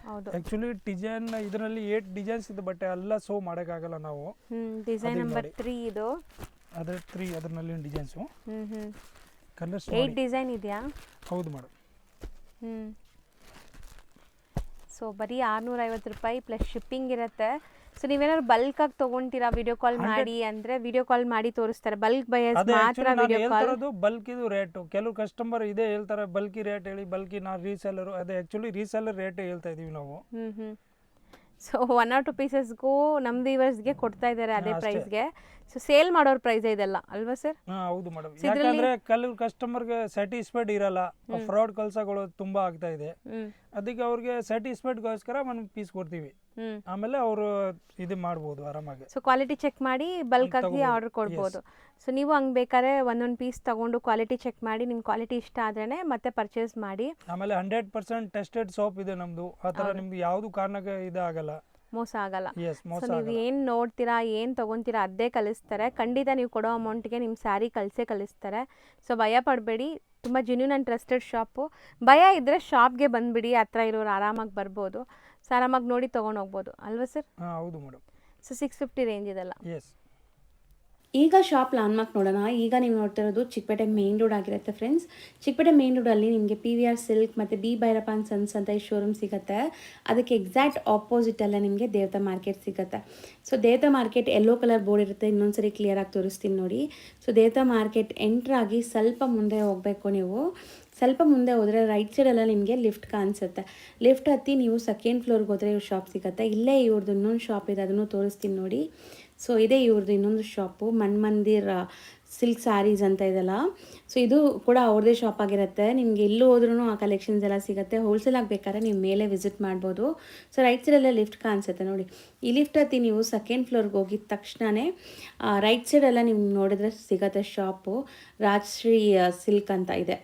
ಹೌದು, ಆಕ್ಚುಲಿ ಡಿಸೈನ್ ಇದರಲ್ಲಿ 8 ಡಿಸೈನ್ಸ್ ಇದೆ, ಬಟ್ ಎಲ್ಲ ಶೋ ಮಾಡೋಕ್ಕಾಗಲ್ಲ ನಾವು. ಡಿಸೈನ್ ನಂಬರ್ 3 ಇದು. ಅದ್ರ 3 ಅದರಲ್ಲಿ ಡಿಸೈನ್ಸ್. ಕಲರ್ಸ್ 8 ಡಿಸೈನ್ ಇದೆಯಾ? ಹೌದು ಮೇಡಮ್. ಸೊ ಬರೀ 650 ರೂಪಾಯಿ ಪ್ಲಸ್ ಶಿಪ್ಪಿಂಗ್ ಇರುತ್ತೆ. ಸೊ ನೀವೇನಾದ್ರು ಬಲ್ಕ್ ಆಗಿ ತಗೊಂತೀರಾ ವಿಡಿಯೋ ಕಾಲ್ ಮಾಡಿ ಅಂದ್ರೆ ವಿಡಿಯೋ ಕಾಲ್ ಮಾಡಿ ತೋರಿಸ್ತಾರೆ. ಬಲ್ಕ್ ಬಯಸ್ ಮಾತ್ರ ವಿಡಿಯೋ ಕಾಲ್. ಬಲ್ಕ್ ಇದು ರೇಟ್ ಕೆಲವು ಕಸ್ಟಮರ್ ಇದೆ ಹೇಳ್ತಾರೆ, ಬಲ್ಕಿ ರೇಟ್ ಹೇಳಿ, ಬಲ್ಕಿ ನಾವು ರೀಸೆಲ್ಲರ್. ಅದೇ ಆಕ್ಚುಲಿ ರೀಸೆಲ್ಲರ್ ರೇಟ್ ಹೇಳ್ತಾ ಇದೀವಿ ನಾವು. ಸೊ 1 or 2 ಪೀಸಸ್ಗೂ ನಮ್ಮ ವ್ಯೂವರ್ಸ್ಗೆ ಕೊಡ್ತಾ ಇದ್ದಾರೆ ಅದೇ ಪ್ರೈಸ್ಗೆ. ಸೊ ಸೇಲ್ ಮಾಡೋರ್ ಪ್ರೈಸ್ ಇದೆಲ್ಲ ಅಲ್ವಾ ಸರ್? ಹೌದು ಮೇಡಮ್. ಯಾಕಂದ್ರೆ ಕೆಲವು ಕಸ್ಟಮರ್ಗೆ ಸ್ಯಾಟಿಸ್ಫೈಡ್ ಇರಲ್ಲ, ಫ್ರಾಡ್ ಕೆಲಸಗಳು ತುಂಬಾ ಆಗ್ತಾ ಇದೆ. ಅದಕ್ಕೆ ಅವ್ರಿಗೆ ಸ್ಯಾಟಿಸ್ಫೈಡ್ಗೋಸ್ಕರ ಒಂದು ಪೀಸ್ ಕೊಡ್ತೀವಿ, ಆಮೇಲೆ ಅವರು ಇದು ಮಾಡ್ಬೋದು ಆರಾಮಾಗಿ. ಸೊ ಕ್ವಾಲಿಟಿ ಚೆಕ್ ಮಾಡಿ ಬಲ್ಕ್ ಆಗಿ ಆರ್ಡರ್ ಕೊಡ್ಬೋದು. ಸೊ ನೀವು ಹಂಗೆ ಬೇಕಾದ್ರೆ ಒಂದೊಂದು ಪೀಸ್ ತಗೊಂಡು ಕ್ವಾಲಿಟಿ ಚೆಕ್ ಮಾಡಿ ನಿಮ್ಮ ಕ್ವಾಲಿಟಿ ಇಷ್ಟ ಆದ್ರೇನೆ ಮತ್ತೆ ಪರ್ಚೇಸ್ ಮಾಡಿ. ಆಮೇಲೆ 100% ಟೆಸ್ಟೆಡ್ ಸೋಪ್ ಇದೆ ನಮ್ದು. ಆ ಥರ ನಿಮ್ಗೆ ಯಾವುದು ಕಾರಣಕ್ಕೆ ಇದಾಗಲ್ಲ, ಮೋಸ ಆಗಲ್ಲ. ಮೋಸ ಸೊ ನೀವು ಏನು ನೋಡ್ತೀರಾ, ಏನು ತೊಗೊತೀರಾ ಅದೇ ಕಲಿಸ್ತಾರೆ. ಖಂಡಿತ ನೀವು ಕೊಡೋ ಅಮೌಂಟ್ಗೆ ನಿಮ್ಮ ಸ್ಯಾರಿ ಕಲಿಸ್ತಾರೆ. ಸೊ ಭಯ ಪಡಬೇಡಿ, ತುಂಬ ಜೆನ್ಯೂನ್ ಆ್ಯಂಡ್ ಟ್ರಸ್ಟೆಡ್ ಶಾಪು. ಭಯ ಇದ್ದರೆ ಶಾಪ್ಗೆ ಬಂದುಬಿಡಿ, ಹತ್ರ ಇರೋರು ಆರಾಮಾಗಿ ಬರ್ಬೋದು. ಸೊ ಆರಾಮಾಗಿ ನೋಡಿ ತೊಗೊಂಡು ಹೋಗ್ಬೋದು ಅಲ್ವಾ ಸರ್? ಹೌದು ಮೇಡಮ್. ಸೊ 650 ರೇಂಜ್ ಇದೆಲ್ಲ. ಎಸ್. ಈಗ ಶಾಪ್ ಲ್ಯಾಂಡ್ಮಾರ್ಕ್ ನೋಡೋಣ. ಈಗ ನೀವು ನೋಡ್ತಿರೋದು ಚಿಕ್ಕಪೇಟೆ ಮೇನ್ ರೋಡ್ ಆಗಿರುತ್ತೆ ಫ್ರೆಂಡ್ಸ್. ಚಿಕ್ಕಪೇಟೆ ಮೇನ್ ರೋಡಲ್ಲಿ ನಿಮಗೆ PVR ಸಿಲ್ಕ್ ಮತ್ತು ಬಿ ಭೈರಪ್ಪ ಆ್ಯಂಡ್ ಸನ್ಸ್ ಅಂತ ಈ ಶೋರೂಮ್ ಸಿಗುತ್ತೆ. ಅದಕ್ಕೆ ಎಕ್ಸಾಕ್ಟ್ ಆಪೋಸಿಟಲ್ಲೇ ನಿಮಗೆ ದೇವತಾ ಮಾರ್ಕೆಟ್ ಸಿಗುತ್ತೆ. ಸೊ ದೇವತಾ ಮಾರ್ಕೆಟ್ ಯೆಲ್ಲೋ ಕಲರ್ ಬೋರ್ಡ್ ಇರುತ್ತೆ, ಇನ್ನೊಂದ್ಸರಿ ಕ್ಲಿಯರಾಗಿ ತೋರಿಸ್ತೀನಿ ನೋಡಿ. ಸೊ ದೇವತಾ ಮಾರ್ಕೆಟ್ ಎಂಟ್ರಾಗಿ ಸ್ವಲ್ಪ ಮುಂದೆ ಹೋಗಬೇಕು. ನೀವು ಸ್ವಲ್ಪ ಮುಂದೆ ಹೋದರೆ ರೈಟ್ ಸೈಡೆಲ್ಲ ನಿಮಗೆ ಲಿಫ್ಟ್ ಕಾಣಿಸುತ್ತೆ. ಲಿಫ್ಟ್ ಹತ್ತಿ ನೀವು ಸೆಕೆಂಡ್ ಫ್ಲೋರ್ಗೆ ಹೋದರೆ ಇವ್ರ ಶಾಪ್ ಸಿಗುತ್ತೆ. ಇಲ್ಲೇ ಇವ್ರದ್ದು ಇನ್ನೊಂದು ಶಾಪ್ ಇದೆ, ಅದನ್ನು ತೋರಿಸ್ತೀನಿ ನೋಡಿ. ಸೊ ಇದೇ ಇವ್ರದ್ದು ಇನ್ನೊಂದು ಶಾಪು, ಮನ್ಮಂದಿರ್ ಸಿಲ್ಕ್ ಸ್ಯಾರೀಸ್ ಅಂತ ಇದೆಲ್ಲ. ಸೊ ಇದು ಕೂಡ ಅವ್ರದ್ದೇ ಶಾಪ್ ಆಗಿರುತ್ತೆ. ನಿಮಗೆ ಎಲ್ಲೂ ಹೋದ್ರೂ ಆ ಕಲೆಕ್ಷನ್ಸ್ ಎಲ್ಲ ಸಿಗುತ್ತೆ. ಹೋಲ್ಸೇಲ್ ಆಗಬೇಕಾದ್ರೆ ನೀವು ಮೇಲೆ ವಿಸಿಟ್ ಮಾಡ್ಬೋದು. ಸೊ ರೈಟ್ ಸೈಡಲ್ಲೇ ಲಿಫ್ಟ್ ಕಾಣಿಸುತ್ತೆ ನೋಡಿ. ಈ ಲಿಫ್ಟ್ ಹತ್ತಿ ನೀವು ಸೆಕೆಂಡ್ ಫ್ಲೋರ್ಗೆ ಹೋಗಿದ ತಕ್ಷಣವೇ ರೈಟ್ ಸೈಡೆಲ್ಲ ನಿಮ್ಗೆ ನೋಡಿದ್ರೆ ಸಿಗುತ್ತೆ ಶಾಪು. ರಾಜಶ್ರೀ ಸಿಲ್ಕ್ ಅಂತ ಇದೆ.